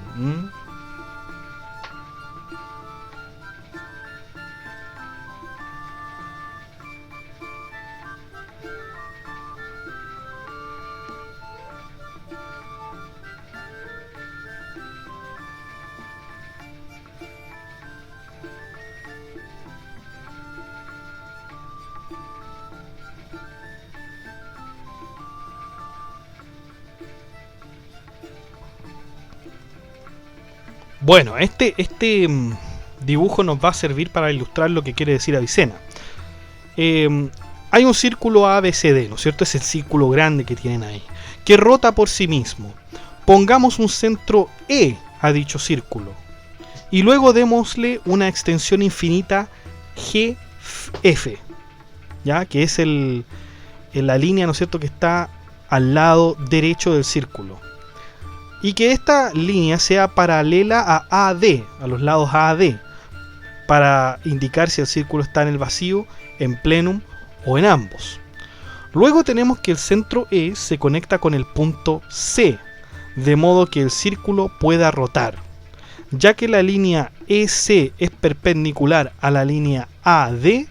Bueno, este dibujo nos va a servir para ilustrar lo que quiere decir Avicena. Hay un círculo ABCD, ¿no es cierto? Es el círculo grande que tienen ahí, que rota por sí mismo. Pongamos un centro E a dicho círculo y luego démosle una extensión infinita GF, ¿ya? Que es la línea, ¿no es cierto?, que está al lado derecho del círculo. Y que esta línea sea paralela a AD, a los lados AD, para indicar si el círculo está en el vacío, en plenum o en ambos. Luego tenemos que el centro E se conecta con el punto C, de modo que el círculo pueda rotar. Ya que la línea EC es perpendicular a la línea AD,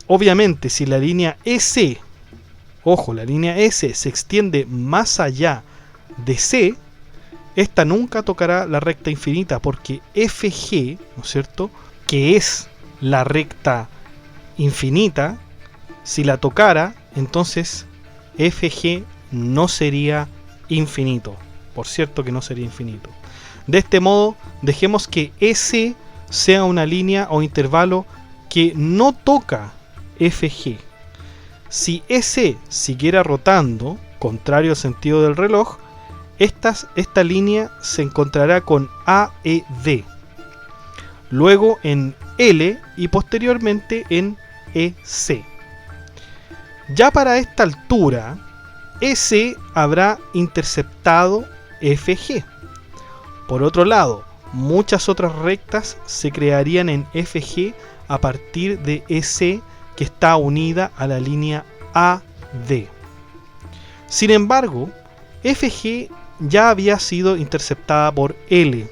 obviamente si la línea EC, ojo, la línea EC se extiende más allá de C, esta nunca tocará la recta infinita, porque FG, ¿no es cierto?, que es la recta infinita, si la tocara, entonces FG no sería infinito. Por cierto que no sería infinito. De este modo, dejemos que S sea una línea o intervalo que no toca FG. Si S siguiera rotando, contrario al sentido del reloj, esta línea se encontrará con AED, luego en L y posteriormente en EC. Ya para esta altura, EC habrá interceptado FG. Por otro lado, muchas otras rectas se crearían en FG a partir de EC, que está unida a la línea AD. Sin embargo, FG ya había sido interceptada por L.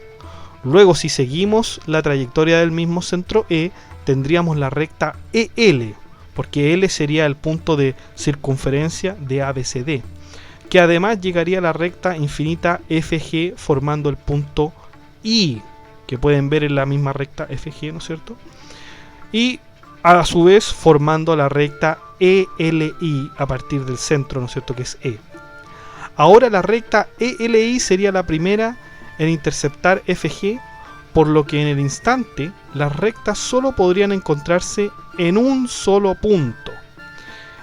Luego, si seguimos la trayectoria del mismo centro E, tendríamos la recta EL, porque L sería el punto de circunferencia de ABCD, que además llegaría a la recta infinita FG formando el punto I, que pueden ver en la misma recta FG, ¿no es cierto? Y a su vez formando la recta ELI a partir del centro, ¿no es cierto?, que es E. Ahora la recta ELI sería la primera en interceptar FG, por lo que en el instante las rectas solo podrían encontrarse en un solo punto.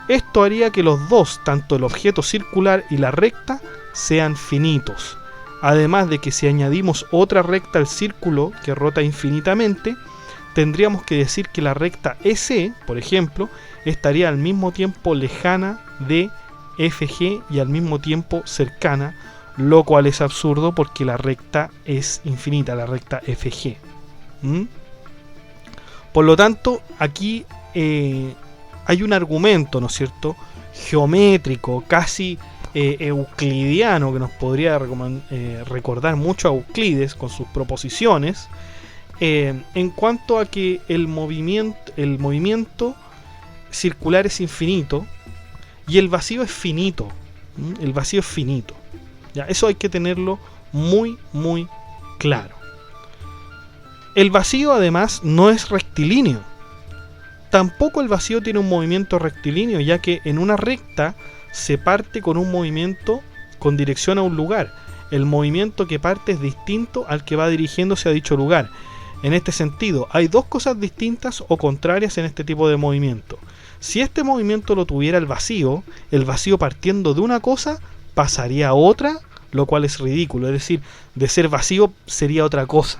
Esto haría que los dos, tanto el objeto circular y la recta, sean finitos. Además de que si añadimos otra recta al círculo que rota infinitamente, tendríamos que decir que la recta EC, por ejemplo, estaría al mismo tiempo lejana de FG y al mismo tiempo cercana, lo cual es absurdo porque la recta es infinita, la recta FG. Por lo tanto, aquí hay un argumento, ¿no es cierto?, geométrico, casi euclidiano, que nos podría recordar mucho a Euclides con sus proposiciones, en cuanto a que el movimiento circular es infinito y el vacío es finito. El vacío es finito. Ya, eso hay que tenerlo muy claro. El vacío además no es rectilíneo. Tampoco el vacío tiene un movimiento rectilíneo, ya que en una recta se parte con un movimiento con dirección a un lugar. El movimiento que parte es distinto al que va dirigiéndose a dicho lugar. En este sentido, hay dos cosas distintas o contrarias en este tipo de movimiento. Si este movimiento lo tuviera el vacío partiendo de una cosa pasaría a otra, lo cual es ridículo. Es decir, de ser vacío sería otra cosa.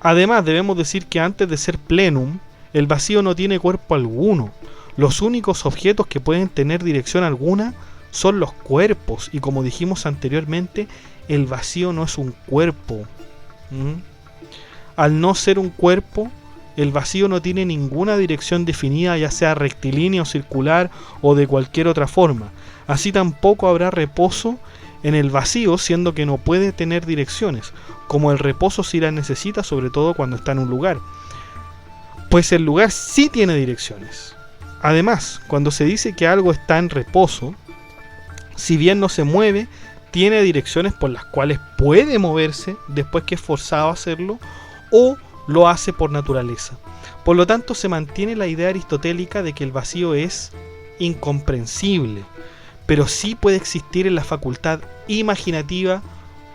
Además, debemos decir que antes de ser plenum, el vacío no tiene cuerpo alguno. Los únicos objetos que pueden tener dirección alguna son los cuerpos. Y como dijimos anteriormente, el vacío no es un cuerpo. Al no ser un cuerpo, el vacío no tiene ninguna dirección definida, ya sea rectilínea o circular o de cualquier otra forma. Así tampoco habrá reposo en el vacío, siendo que no puede tener direcciones, como el reposo sí la necesita, sobre todo cuando está en un lugar. Pues el lugar sí tiene direcciones. Además, cuando se dice que algo está en reposo, si bien no se mueve, tiene direcciones por las cuales puede moverse después que es forzado a hacerlo, o lo hace por naturaleza. Por lo tanto, se mantiene la idea aristotélica de que el vacío es incomprensible, pero sí puede existir en la facultad imaginativa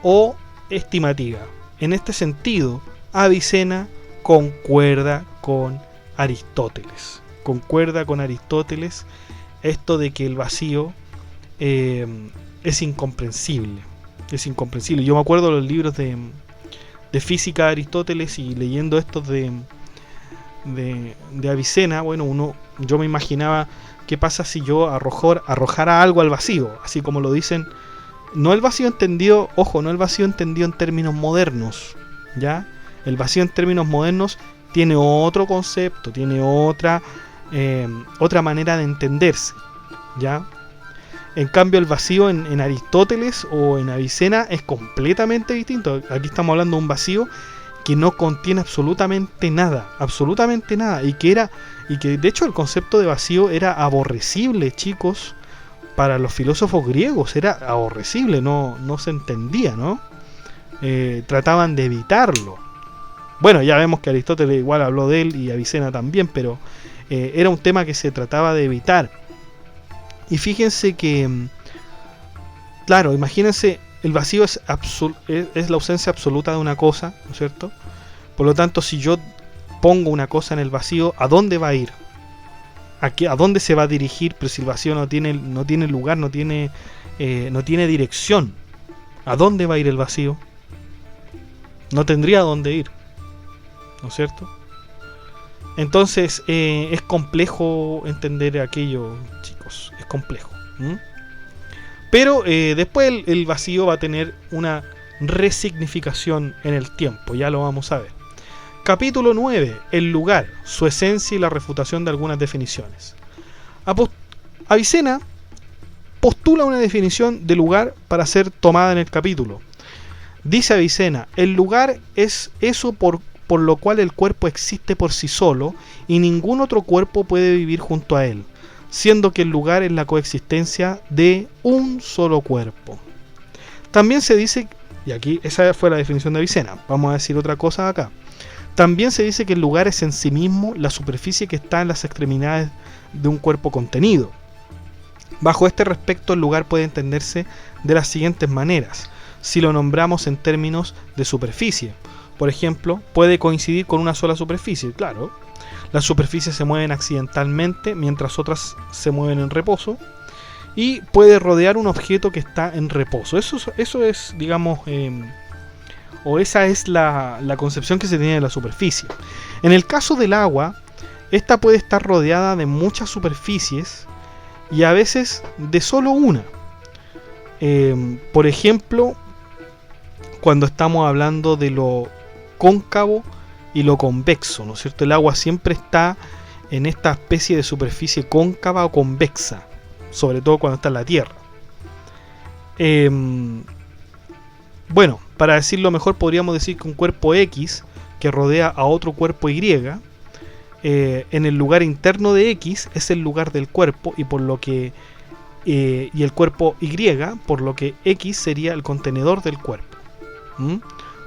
o estimativa. En este sentido, Avicena concuerda con Aristóteles. Concuerda con Aristóteles esto de que el vacío es incomprensible. Es incomprensible. Yo me acuerdo de los libros de física de Aristóteles y leyendo estos de Avicena, bueno, yo me imaginaba qué pasa si yo arrojara algo al vacío, así como lo dicen, no el vacío entendido, ojo, no el vacío entendido en términos modernos, ¿ya? El vacío en términos modernos tiene otro concepto, tiene otra manera de entenderse, ¿ya? En cambio, el vacío en Aristóteles o en Avicena es completamente distinto. Aquí estamos hablando de un vacío que no contiene absolutamente nada, y que de hecho el concepto de vacío era aborrecible, chicos, para los filósofos griegos, era aborrecible, no se entendía, ¿no? Trataban de evitarlo. Bueno, ya vemos que Aristóteles igual habló de él y Avicena también, pero era un tema que se trataba de evitar. Y fíjense que, claro, imagínense, el vacío es la ausencia absoluta de una cosa, ¿no es cierto? Por lo tanto, si yo pongo una cosa en el vacío, ¿a dónde va a ir? ¿A dónde se va a dirigir? Pero si el vacío no tiene lugar, no tiene dirección, ¿a dónde va a ir el vacío? No tendría a dónde ir, ¿no es cierto? Entonces es complejo entender aquello, chicos, es complejo. Pero después el vacío va a tener una resignificación en el tiempo, ya lo vamos a ver. Capítulo 9, el lugar, su esencia y la refutación de algunas definiciones. Avicena postula una definición de lugar para ser tomada en el capítulo. Dice Avicena, el lugar es eso por por lo cual el cuerpo existe por sí solo y ningún otro cuerpo puede vivir junto a él, siendo que el lugar es la coexistencia de un solo cuerpo. También se dice, y aquí esa fue la definición de Avicena, vamos a decir otra cosa acá. También se dice que el lugar es en sí mismo la superficie que está en las extremidades de un cuerpo contenido. Bajo este respecto, el lugar puede entenderse de las siguientes maneras, si lo nombramos en términos de superficie. Por ejemplo, puede coincidir con una sola superficie, claro. Las superficies se mueven accidentalmente mientras otras se mueven en reposo. Y puede rodear un objeto que está en reposo. Eso es, digamos, o esa es la concepción que se tiene de la superficie. En el caso del agua, esta puede estar rodeada de muchas superficies y a veces de solo una. Por ejemplo, cuando estamos hablando de lo cóncavo y lo convexo, ¿no es cierto? El agua siempre está en esta especie de superficie cóncava o convexa, sobre todo cuando está en la Tierra. Bueno, para decirlo mejor, podríamos decir que un cuerpo X que rodea a otro cuerpo Y, en el lugar interno de X es el lugar del cuerpo y el cuerpo Y, por lo que X sería el contenedor del cuerpo.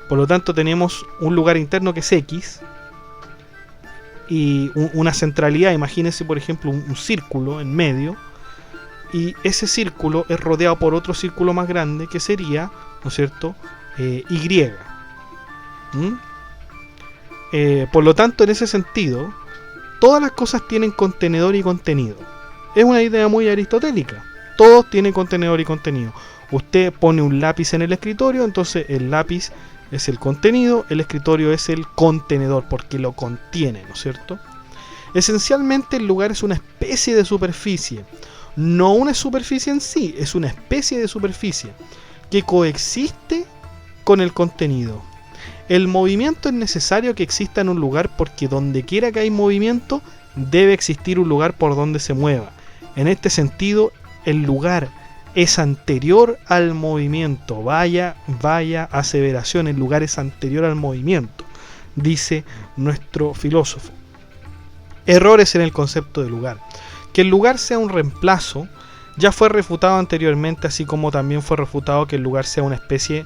Por lo tanto tenemos un lugar interno que es X y una centralidad. Imagínense por ejemplo un círculo en medio, y ese círculo es rodeado por otro círculo más grande que sería, ¿no es cierto?, Y. Por lo tanto, en ese sentido, todas las cosas tienen contenedor y contenido. Es una idea muy aristotélica. Todos tienen contenedor y contenido. Usted pone un lápiz en el escritorio, entonces el lápiz es el contenido, el escritorio es el contenedor, porque lo contiene, ¿no es cierto? Esencialmente el lugar es una especie de superficie, no una superficie en sí, es una especie de superficie que coexiste con el contenido. El movimiento es necesario que exista en un lugar porque donde quiera que hay movimiento debe existir un lugar por donde se mueva. En este sentido, el lugar es anterior al movimiento. Vaya aseveración, el lugar es anterior al movimiento, dice nuestro filósofo. Errores en el concepto de lugar. Que el lugar sea un reemplazo ya fue refutado anteriormente, así como también fue refutado que el lugar sea una especie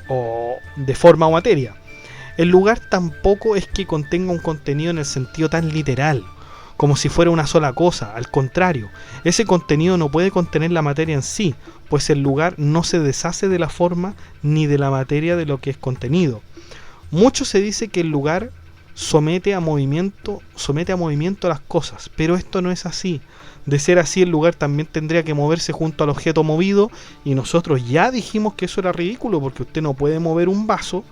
o de forma o materia. El lugar tampoco es que contenga un contenido en el sentido tan literal, como si fuera una sola cosa. Al contrario, ese contenido no puede contener la materia en sí, pues el lugar no se deshace de la forma ni de la materia de lo que es contenido. Mucho se dice que el lugar somete a movimiento a las cosas, pero esto no es así. De ser así, el lugar también tendría que moverse junto al objeto movido, y nosotros ya dijimos que eso era ridículo, porque usted no puede mover un vaso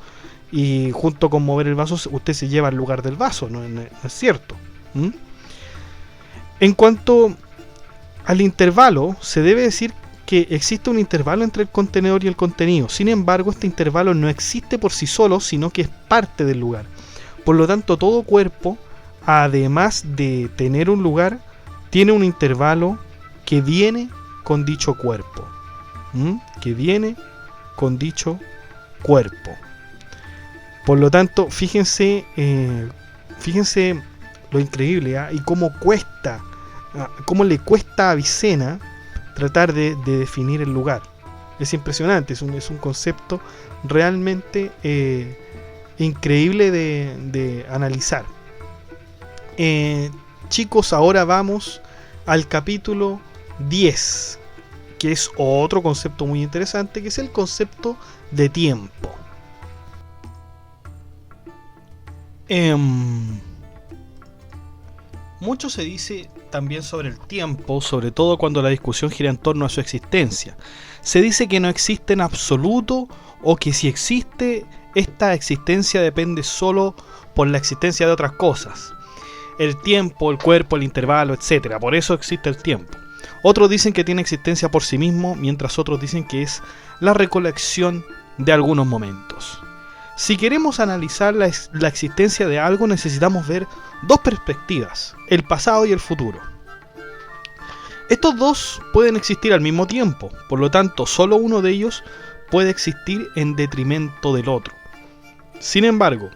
y junto con mover el vaso usted se lleva al lugar del vaso, no es cierto. En cuanto al intervalo, se debe decir que existe un intervalo entre el contenedor y el contenido. Sin embargo, este intervalo no existe por sí solo, sino que es parte del lugar. Por lo tanto, todo cuerpo, además de tener un lugar, tiene un intervalo que viene con dicho cuerpo. Que viene con dicho cuerpo. Por lo tanto, fíjense lo increíble, y cómo le cuesta a Avicena tratar de definir el lugar. Es impresionante, es un concepto realmente increíble de analizar. Chicos, ahora vamos al capítulo 10, que es otro concepto muy interesante, que es el concepto de tiempo. Mucho se dice también sobre el tiempo, sobre todo cuando la discusión gira en torno a su existencia. Se dice que no existe en absoluto, o que si existe, esta existencia depende solo por la existencia de otras cosas. El tiempo, el cuerpo, el intervalo, etc. Por eso existe el tiempo. Otros dicen que tiene existencia por sí mismo, mientras otros dicen que es la recolección de algunos momentos. Si queremos analizar la existencia de algo, necesitamos ver dos perspectivas, el pasado y el futuro. Estos dos pueden existir al mismo tiempo, por lo tanto, solo uno de ellos puede existir en detrimento del otro. Sin embargo,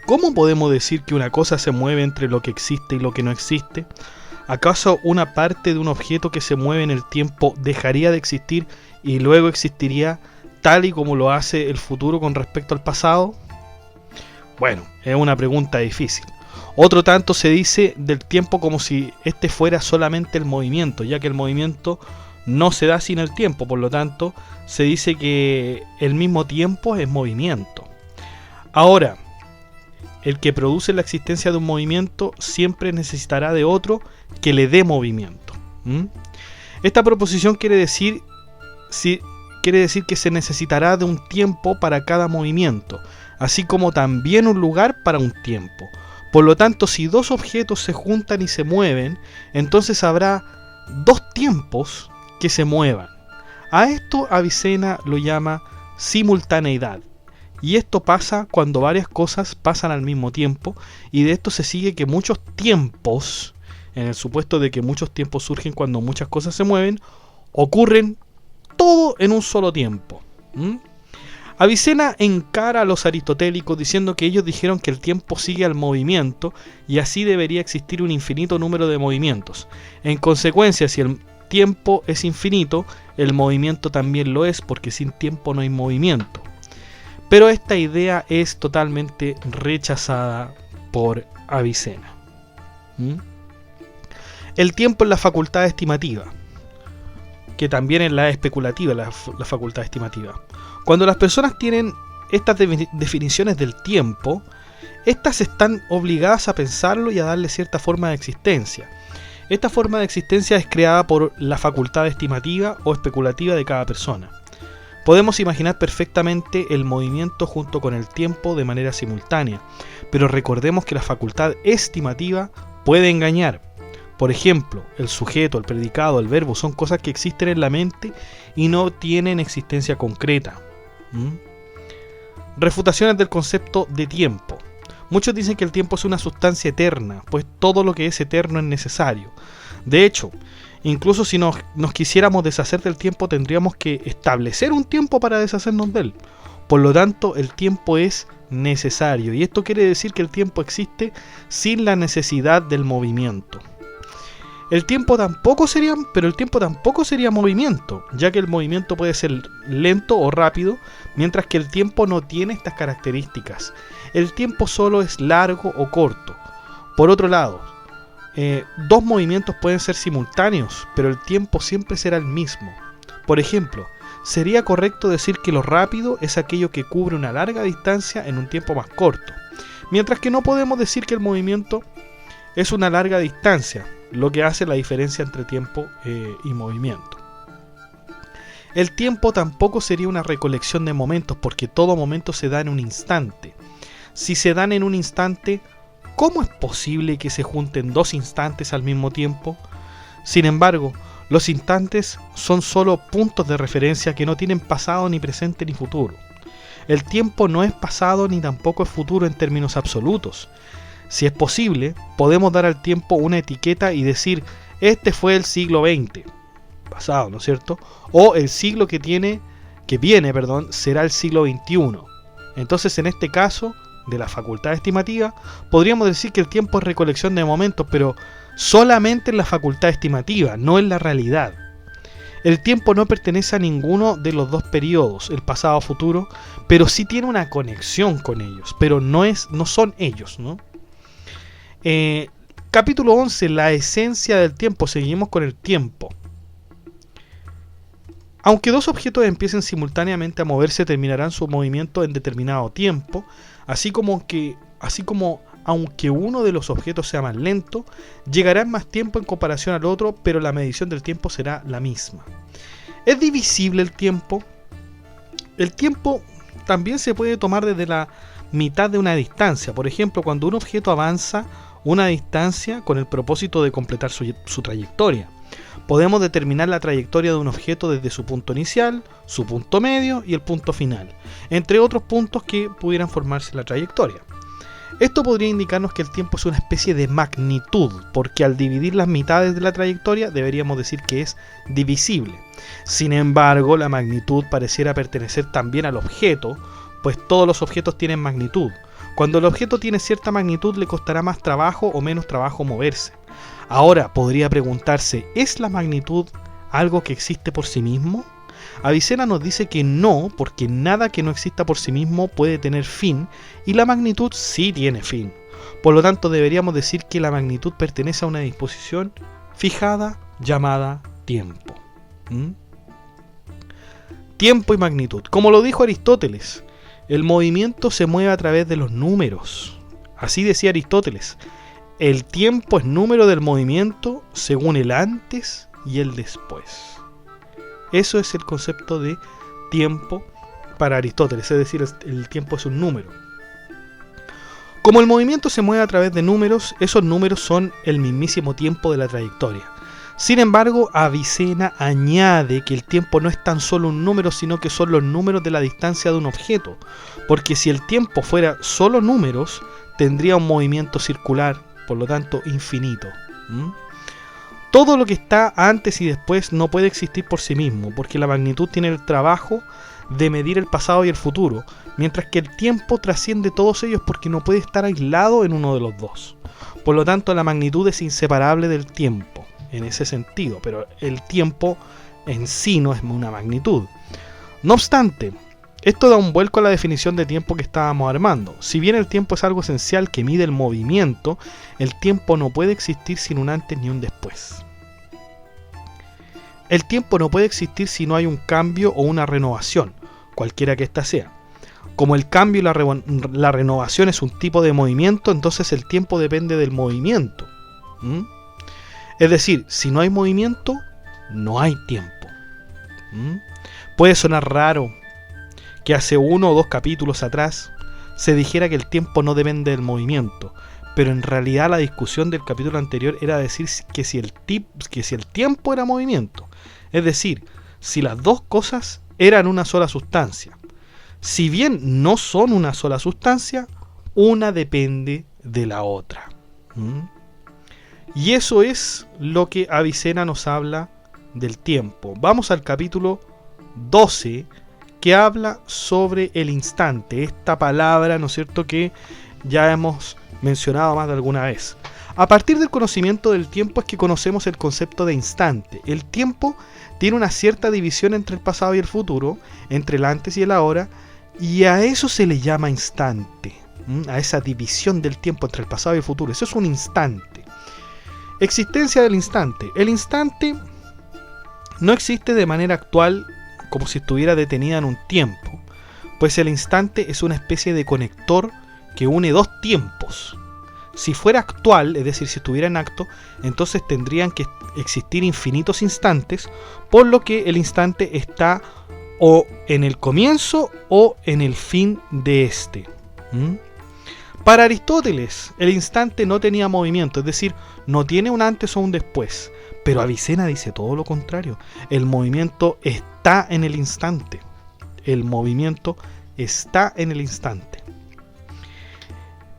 ¿Cómo podemos decir que una cosa se mueve entre lo que existe y lo que no existe? ¿Acaso una parte de un objeto que se mueve en el tiempo dejaría de existir y luego existiría tal y como lo hace el futuro con respecto al pasado? Bueno, es una pregunta difícil. Otro tanto se dice del tiempo como si este fuera solamente el movimiento, ya que el movimiento no se da sin el tiempo, por lo tanto se dice que el mismo tiempo es movimiento. Ahora, el que produce la existencia de un movimiento siempre necesitará de otro que le dé movimiento. Esta proposición quiere decir que se necesitará de un tiempo para cada movimiento, así como también un lugar para un tiempo. Por lo tanto, si dos objetos se juntan y se mueven, entonces habrá dos tiempos que se muevan. A esto Avicena lo llama simultaneidad. Y esto pasa cuando varias cosas pasan al mismo tiempo, y de esto se sigue que muchos tiempos, en el supuesto de que muchos tiempos surgen cuando muchas cosas se mueven, ocurren todo en un solo tiempo. Avicena encara a los aristotélicos diciendo que ellos dijeron que el tiempo sigue al movimiento y así debería existir un infinito número de movimientos. En consecuencia, si el tiempo es infinito, el movimiento también lo es, porque sin tiempo no hay movimiento. Pero esta idea es totalmente rechazada por Avicena. El tiempo es la facultad estimativa, que también es la especulativa, la facultad estimativa. Cuando las personas tienen estas definiciones del tiempo, estas están obligadas a pensarlo y a darle cierta forma de existencia. Esta forma de existencia es creada por la facultad estimativa o especulativa de cada persona. Podemos imaginar perfectamente el movimiento junto con el tiempo de manera simultánea, pero recordemos que la facultad estimativa puede engañar. Por ejemplo, el sujeto, el predicado, el verbo son cosas que existen en la mente y no tienen existencia concreta. Refutaciones del concepto de tiempo. Muchos dicen que el tiempo es una sustancia eterna, pues todo lo que es eterno es necesario. De hecho, incluso si nos quisiéramos deshacer del tiempo, tendríamos que establecer un tiempo para deshacernos de él. Por lo tanto, el tiempo es necesario, y esto quiere decir que el tiempo existe sin la necesidad del movimiento. El tiempo tampoco sería movimiento, ya que el movimiento puede ser lento o rápido, mientras que el tiempo no tiene estas características. El tiempo solo es largo o corto. Por otro lado, dos movimientos pueden ser simultáneos, pero el tiempo siempre será el mismo. Por ejemplo, sería correcto decir que lo rápido es aquello que cubre una larga distancia en un tiempo más corto, mientras que no podemos decir que el movimiento es una larga distancia, lo que hace la diferencia entre tiempo y movimiento. El tiempo tampoco sería una recolección de momentos, porque todo momento se da en un instante. Si se dan en un instante, ¿cómo es posible que se junten dos instantes al mismo tiempo? Sin embargo, los instantes son solo puntos de referencia que no tienen pasado, ni presente, ni futuro. El tiempo no es pasado ni tampoco es futuro en términos absolutos. Si es posible, podemos dar al tiempo una etiqueta y decir, este fue el siglo XX, pasado, ¿no es cierto? O el siglo que viene, será el siglo XXI. Entonces, en este caso, de la facultad estimativa, podríamos decir que el tiempo es recolección de momentos, pero solamente en la facultad estimativa, no en la realidad. El tiempo no pertenece a ninguno de los dos periodos, el pasado o futuro, pero sí tiene una conexión con ellos, pero no son ellos, ¿no? Capítulo 11, la esencia del tiempo. Seguimos con el tiempo. Aunque dos objetos empiecen simultáneamente a moverse, terminarán su movimiento en determinado tiempo, así como aunque uno de los objetos sea más lento, llegará en más tiempo en comparación al otro, pero la medición del tiempo será la misma. ¿Es divisible el tiempo? El tiempo también se puede tomar desde la mitad de una distancia. Por ejemplo, cuando un objeto avanza una distancia con el propósito de completar su trayectoria. Podemos determinar la trayectoria de un objeto desde su punto inicial, su punto medio y el punto final, entre otros puntos que pudieran formarse en la trayectoria. Esto podría indicarnos que el tiempo es una especie de magnitud, porque al dividir las mitades de la trayectoria deberíamos decir que es divisible. Sin embargo, la magnitud pareciera pertenecer también al objeto, pues todos los objetos tienen magnitud. Cuando el objeto tiene cierta magnitud le costará más trabajo o menos trabajo moverse. Ahora podría preguntarse, ¿es la magnitud algo que existe por sí mismo? Avicena nos dice que no, porque nada que no exista por sí mismo puede tener fin, y la magnitud sí tiene fin. Por lo tanto, deberíamos decir que la magnitud pertenece a una disposición fijada llamada tiempo. Tiempo y magnitud. Como lo dijo Aristóteles, el movimiento se mueve a través de los números. Así decía Aristóteles. El tiempo es número del movimiento según el antes y el después. Eso es el concepto de tiempo para Aristóteles, es decir, el tiempo es un número. Como el movimiento se mueve a través de números, esos números son el mismísimo tiempo de la trayectoria. Sin embargo, Avicena añade que el tiempo no es tan solo un número, sino que son los números de la distancia de un objeto, porque si el tiempo fuera solo números, tendría un movimiento circular, por lo tanto infinito. Todo lo que está antes y después no puede existir por sí mismo, porque la magnitud tiene el trabajo de medir el pasado y el futuro, mientras que el tiempo trasciende todos ellos porque no puede estar aislado en uno de los dos. Por lo tanto, la magnitud es inseparable del tiempo, en ese sentido, pero el tiempo en sí no es una magnitud. No obstante, esto da un vuelco a la definición de tiempo que estábamos armando. Si bien el tiempo es algo esencial que mide el movimiento, el tiempo no puede existir sin un antes ni un después. El tiempo no puede existir si no hay un cambio o una renovación, cualquiera que ésta sea. Como el cambio y la renovación es un tipo de movimiento, entonces el tiempo depende del movimiento. Es decir, si no hay movimiento, no hay tiempo. Puede sonar raro que hace 1 o 2 capítulos atrás se dijera que el tiempo no depende del movimiento, pero en realidad la discusión del capítulo anterior era decir que si el tiempo era movimiento, es decir, si las dos cosas eran una sola sustancia. Si bien no son una sola sustancia, una depende de la otra. Y eso es lo que Avicena nos habla del tiempo. Vamos al capítulo 12, que habla sobre el instante, esta palabra, ¿no es cierto?, que ya hemos mencionado más de alguna vez. A partir del conocimiento del tiempo es que conocemos el concepto de instante. El tiempo tiene una cierta división entre el pasado y el futuro, entre el antes y el ahora, y a eso se le llama instante, a esa división del tiempo entre el pasado y el futuro. Eso es un instante. Existencia del instante. El instante no existe de manera actual como si estuviera detenida en un tiempo, pues el instante es una especie de conector que une dos tiempos. Si fuera actual, es decir, si estuviera en acto, entonces tendrían que existir infinitos instantes, por lo que el instante está o en el comienzo o en el fin de este. Para Aristóteles, el instante no tenía movimiento, es decir, no tiene un antes o un después. Pero Avicena dice todo lo contrario. El movimiento está en el instante. El movimiento está en el instante.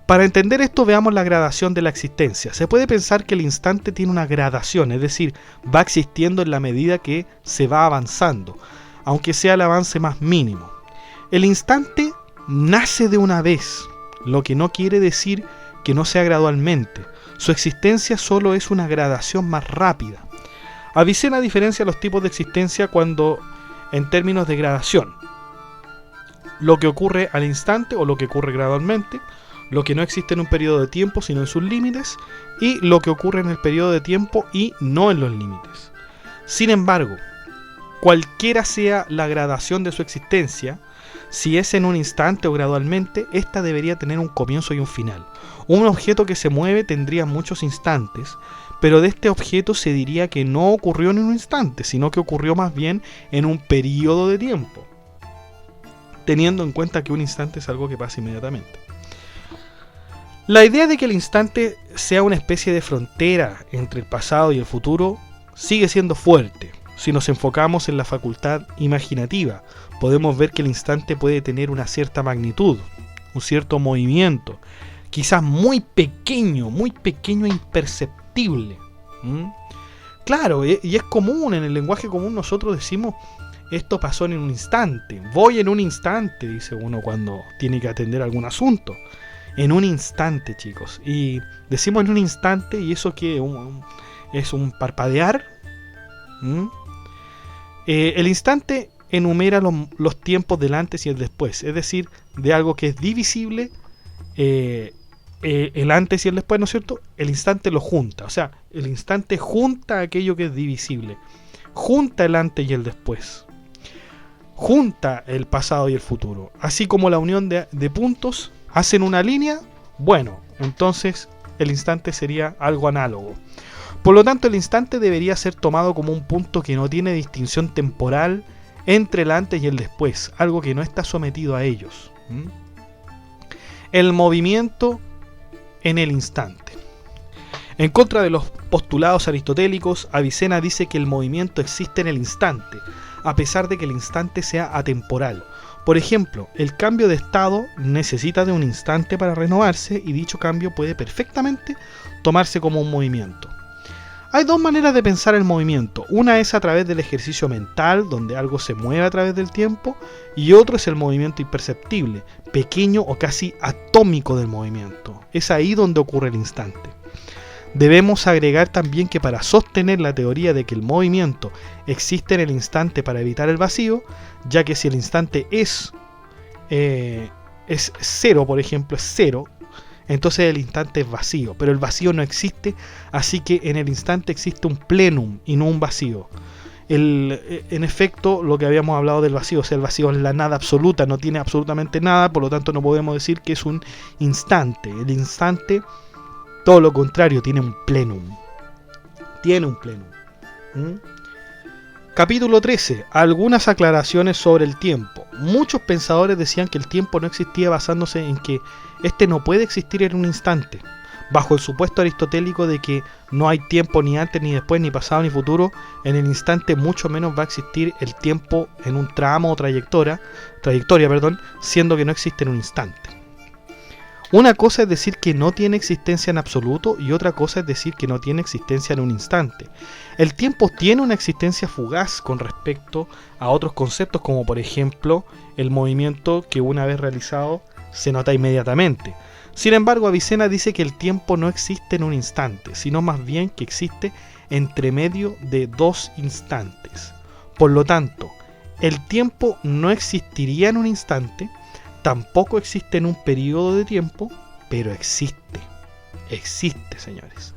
Para entender esto, veamos la gradación de la existencia. Se puede pensar que el instante tiene una gradación, es decir, va existiendo en la medida que se va avanzando, aunque sea el avance más mínimo. El instante nace de una vez, lo que no quiere decir que no sea gradualmente. Su existencia solo es una gradación más rápida. Avicena diferencia los tipos de existencia cuando en términos de gradación. Lo que ocurre al instante o lo que ocurre gradualmente, lo que no existe en un periodo de tiempo sino en sus límites, y lo que ocurre en el periodo de tiempo y no en los límites. Sin embargo, cualquiera sea la gradación de su existencia, si es en un instante o gradualmente, ésta debería tener un comienzo y un final. Un objeto que se mueve tendría muchos instantes, pero de este objeto se diría que no ocurrió en un instante, sino que ocurrió más bien en un periodo de tiempo, teniendo en cuenta que un instante es algo que pasa inmediatamente. La idea de que el instante sea una especie de frontera entre el pasado y el futuro sigue siendo fuerte. Si nos enfocamos en la facultad imaginativa, podemos ver que el instante puede tener una cierta magnitud, un cierto movimiento, quizás muy pequeño e imperceptible. Claro, y es común, en el lenguaje común nosotros decimos, esto pasó en un instante, voy en un instante, dice uno cuando tiene que atender algún asunto. en un instante, chicos. Y decimos en un instante, y eso que es un parpadear. El instante enumera los tiempos del antes y el después, es decir, de algo que es divisible, el antes y el después, ¿no es cierto? El instante lo junta, o sea, el instante junta aquello que es divisible, junta el antes y el después, junta el pasado y el futuro, así como la unión de puntos hacen una línea. Bueno, entonces el instante sería algo análogo. Por lo tanto, el instante debería ser tomado como un punto que no tiene distinción temporal entre el antes y el después, algo que no está sometido a ellos. El movimiento en el instante. En contra de los postulados aristotélicos, Avicena dice que el movimiento existe en el instante, a pesar de que el instante sea atemporal. Por ejemplo, el cambio de estado necesita de un instante para renovarse, y dicho cambio puede perfectamente tomarse como un movimiento. Hay dos maneras de pensar el movimiento. Una es a través del ejercicio mental, donde algo se mueve a través del tiempo, y otro es el movimiento imperceptible, pequeño o casi atómico del movimiento. Es ahí donde ocurre el instante. Debemos agregar también que para sostener la teoría de que el movimiento existe en el instante para evitar el vacío, ya que si el instante es cero, por ejemplo, es cero, entonces el instante es vacío, pero el vacío no existe, así que en el instante existe un plenum y no un vacío. En efecto, lo que habíamos hablado del vacío, o sea, el vacío es la nada absoluta, no tiene absolutamente nada, por lo tanto no podemos decir que es un instante. El instante, todo lo contrario, tiene un plenum. Tiene un plenum. Capítulo 13. Algunas aclaraciones sobre el tiempo. Muchos pensadores decían que el tiempo no existía basándose en que este no puede existir en un instante. Bajo el supuesto aristotélico de que no hay tiempo ni antes, ni después, ni pasado, ni futuro, en el instante mucho menos va a existir el tiempo en un tramo o trayectoria, siendo que no existe en un instante. Una cosa es decir que no tiene existencia en absoluto y otra cosa es decir que no tiene existencia en un instante. El tiempo tiene una existencia fugaz con respecto a otros conceptos, como por ejemplo el movimiento que una vez realizado se nota inmediatamente. Sin embargo, Avicena dice que el tiempo no existe en un instante, sino más bien que existe entre medio de dos instantes. Por lo tanto, el tiempo no existiría en un instante, tampoco existe en un periodo de tiempo, pero existe. Existe, señores.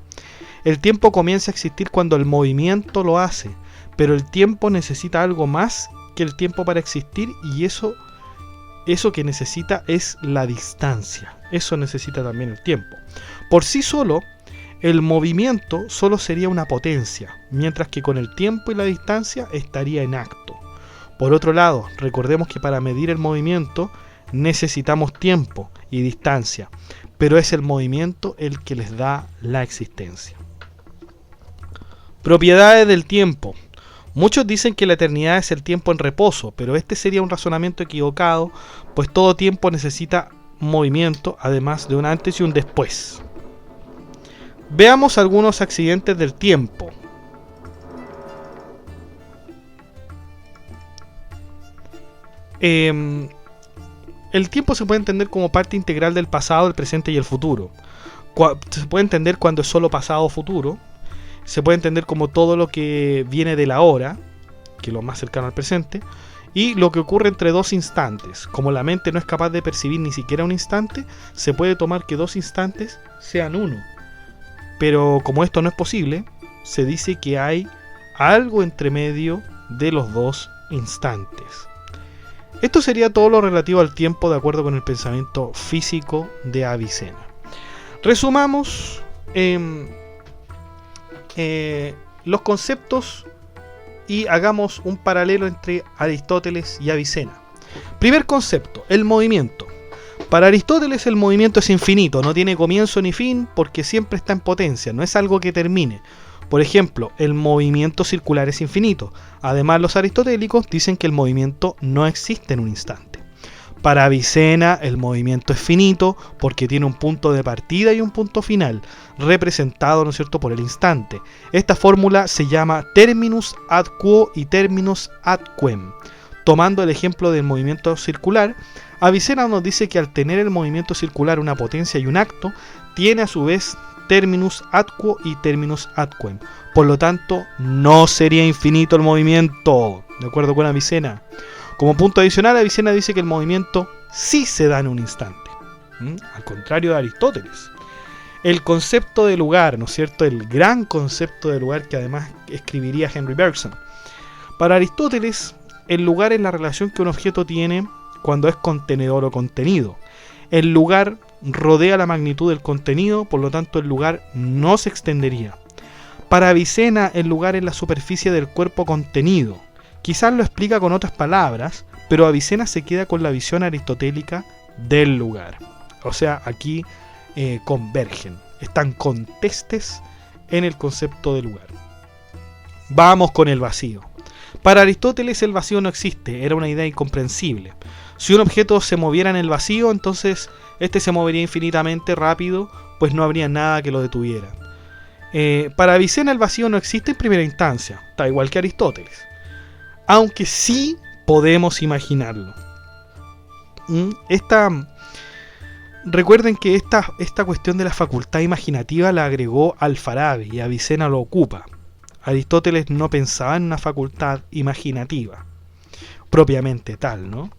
El tiempo comienza a existir cuando el movimiento lo hace, pero el tiempo necesita algo más que el tiempo para existir, y eso que necesita es la distancia. Eso necesita también el tiempo. Por sí solo, el movimiento solo sería una potencia, mientras que con el tiempo y la distancia estaría en acto. Por otro lado, recordemos que para medir el movimiento necesitamos tiempo y distancia, pero es el movimiento el que les da la existencia. Propiedades del tiempo. Muchos dicen que la eternidad es el tiempo en reposo, pero este sería un razonamiento equivocado, pues todo tiempo necesita movimiento, además de un antes y un después. Veamos algunos accidentes del tiempo. El tiempo se puede entender como parte integral del pasado, el presente y el futuro. Se puede entender cuando es solo pasado o futuro. Se puede entender como todo lo que viene de la hora, que es lo más cercano al presente, y lo que ocurre entre dos instantes. Como la mente no es capaz de percibir ni siquiera un instante, se puede tomar que dos instantes sean uno. Pero como esto no es posible, se dice que hay algo entre medio de los dos instantes. Esto sería todo lo relativo al tiempo de acuerdo con el pensamiento físico de Avicena. Resumamos los conceptos y hagamos un paralelo entre Aristóteles y Avicena. Primer concepto, el movimiento. Para Aristóteles el movimiento es infinito, no tiene comienzo ni fin porque siempre está en potencia, no es algo que termine. Por ejemplo, el movimiento circular es infinito. Además, los aristotélicos dicen que el movimiento no existe en un instante. Para Avicena, el movimiento es finito porque tiene un punto de partida y un punto final, representado, ¿no es cierto?, por el instante. Esta fórmula se llama terminus ad quo y terminus ad quem. Tomando el ejemplo del movimiento circular, Avicena nos dice que al tener el movimiento circular una potencia y un acto, tiene a su vez terminus atquo y terminus atquem. Por lo tanto, no sería infinito el movimiento, de acuerdo con Avicena. Como punto adicional, Avicena dice que el movimiento sí se da en un instante, al contrario de Aristóteles. El concepto de lugar, ¿no es cierto? El gran concepto de lugar que además escribiría Henry Bergson. Para Aristóteles, el lugar es la relación que un objeto tiene cuando es contenedor o contenido. El lugar rodea la magnitud del contenido, por lo tanto el lugar no se extendería. Para Avicena, el lugar es la superficie del cuerpo contenido. Quizás lo explica con otras palabras, pero Avicena se queda con la visión aristotélica del lugar. O sea, aquí convergen, están contestes en el concepto de lugar. Vamos con el vacío. Para Aristóteles el vacío no existe, era una idea incomprensible. Si un objeto se moviera en el vacío, entonces este se movería infinitamente rápido, pues no habría nada que lo detuviera. Para Avicena el vacío no existe en primera instancia, está igual que Aristóteles, aunque sí podemos imaginarlo. Recuerden que esta cuestión de la facultad imaginativa la agregó Alfarabi y Avicena lo ocupa. Aristóteles no pensaba en una facultad imaginativa propiamente tal, ¿no?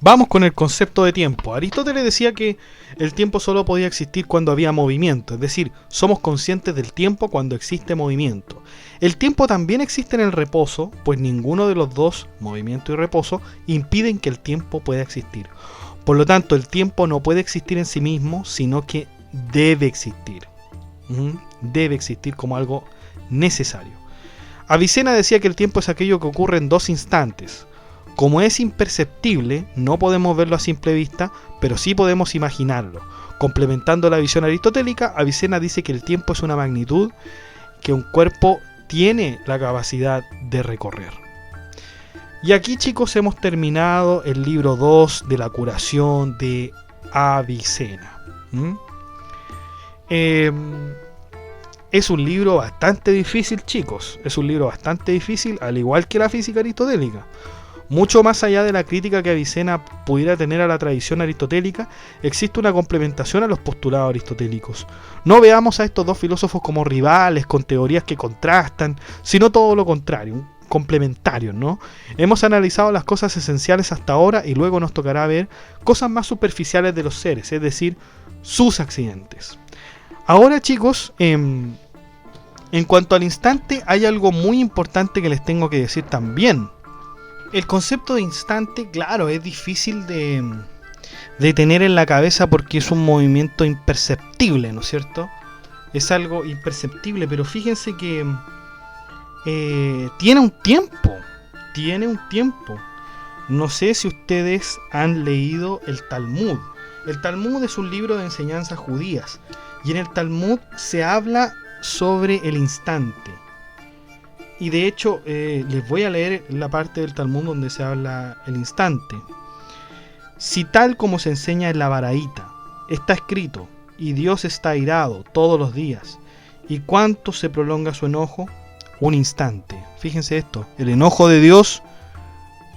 Vamos con el concepto de tiempo. Aristóteles decía que el tiempo solo podía existir cuando había movimiento, es decir, somos conscientes del tiempo cuando existe movimiento. El tiempo también existe en el reposo, pues ninguno de los dos, movimiento y reposo, impiden que el tiempo pueda existir. Por lo tanto, el tiempo no puede existir en sí mismo, sino que debe existir. Debe existir como algo necesario. Avicena decía que el tiempo es aquello que ocurre en dos instantes. Como es imperceptible, no podemos verlo a simple vista, pero sí podemos imaginarlo. Complementando la visión aristotélica, Avicena dice que el tiempo es una magnitud que un cuerpo tiene la capacidad de recorrer. Y aquí, chicos, hemos terminado el libro 2 de la curación de Avicena. Es un libro bastante difícil, chicos. Es un libro bastante difícil, al igual que la física aristotélica. Mucho más allá de la crítica que Avicena pudiera tener a la tradición aristotélica, existe una complementación a los postulados aristotélicos. No veamos a estos dos filósofos como rivales, con teorías que contrastan, sino todo lo contrario, complementarios, ¿no? Hemos analizado las cosas esenciales hasta ahora y luego nos tocará ver cosas más superficiales de los seres, es decir, sus accidentes. Ahora, chicos, en cuanto al instante, hay algo muy importante que les tengo que decir también. El concepto de instante, claro, es difícil de tener en la cabeza porque es un movimiento imperceptible, ¿no es cierto? Es algo imperceptible, pero fíjense que tiene un tiempo. No sé si ustedes han leído el Talmud. El Talmud es un libro de enseñanzas judías y en el Talmud se habla sobre el instante. Y de hecho, les voy a leer la parte del Talmud donde se habla el instante. Si tal como se enseña en la Baraita, está escrito, y Dios está airado todos los días, ¿y cuánto se prolonga su enojo? Un instante. Fíjense esto, el enojo de Dios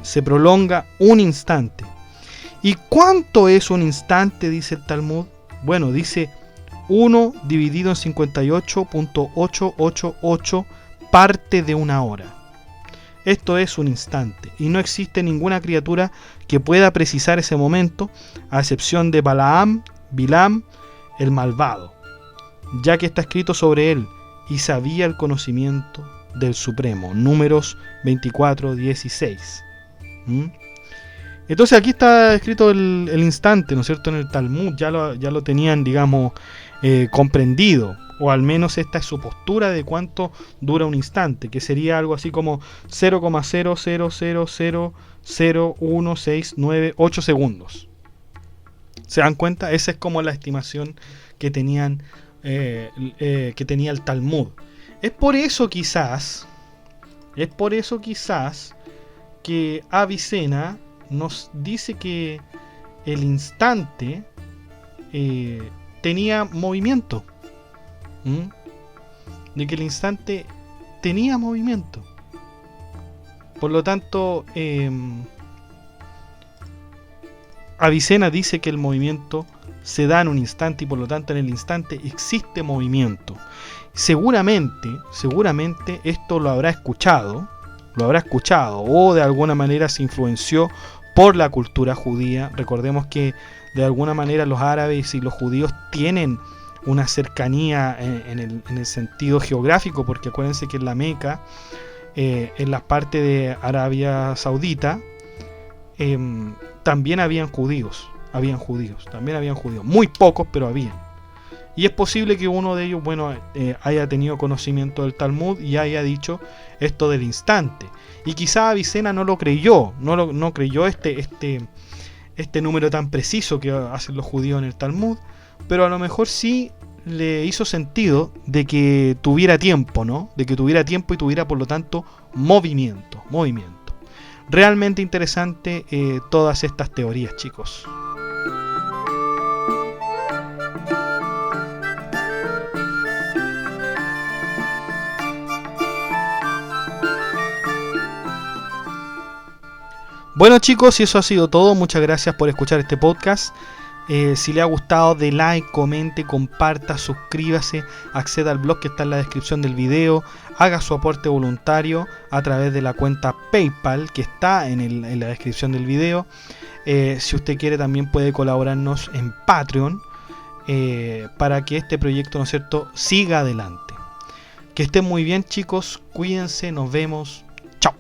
se prolonga un instante. ¿Y cuánto es un instante? Dice el Talmud. Bueno, dice 1 dividido en 58.888 parte de una hora. Esto es un instante, y no existe ninguna criatura que pueda precisar ese momento, a excepción de Bilam, el malvado, ya que está escrito sobre él, y sabía el conocimiento del Supremo. Números 24:16. Entonces aquí está escrito el instante, ¿no es cierto? En el Talmud ya lo tenían, digamos, comprendido. O al menos esta es su postura de cuánto dura un instante, que sería algo así como 0,000001698 segundos. ¿Se dan cuenta? Esa es como la estimación que tenía el Talmud. Es por eso quizás que Avicena nos dice que el instante tenía movimiento. De que el instante tenía movimiento. Por lo tanto, Avicena dice que el movimiento se da en un instante y por lo tanto en el instante existe movimiento. Seguramente esto lo habrá escuchado o de alguna manera se influenció por la cultura judía. Recordemos que de alguna manera los árabes y los judíos tienen una cercanía en el sentido geográfico, porque acuérdense que en la Meca, en la parte de Arabia Saudita, también habían judíos, muy pocos, pero habían. Y es posible que uno de ellos, haya tenido conocimiento del Talmud y haya dicho esto del instante. Y quizá Avicena no lo creyó, no creyó este número tan preciso que hacen los judíos en el Talmud, pero a lo mejor sí le hizo sentido de que tuviera tiempo, ¿no? De que tuviera tiempo y tuviera por lo tanto movimiento. Realmente interesante todas estas teorías, chicos. Bueno, chicos, y eso ha sido todo. Muchas gracias por escuchar este podcast. Si le ha gustado, de like, comente, comparta, suscríbase, acceda al blog que está en la descripción del video, haga su aporte voluntario a través de la cuenta PayPal que está en la descripción del video. Si usted quiere, también puede colaborarnos en Patreon para que este proyecto, ¿no es cierto?, siga adelante. Que estén muy bien, chicos, cuídense, nos vemos, chao.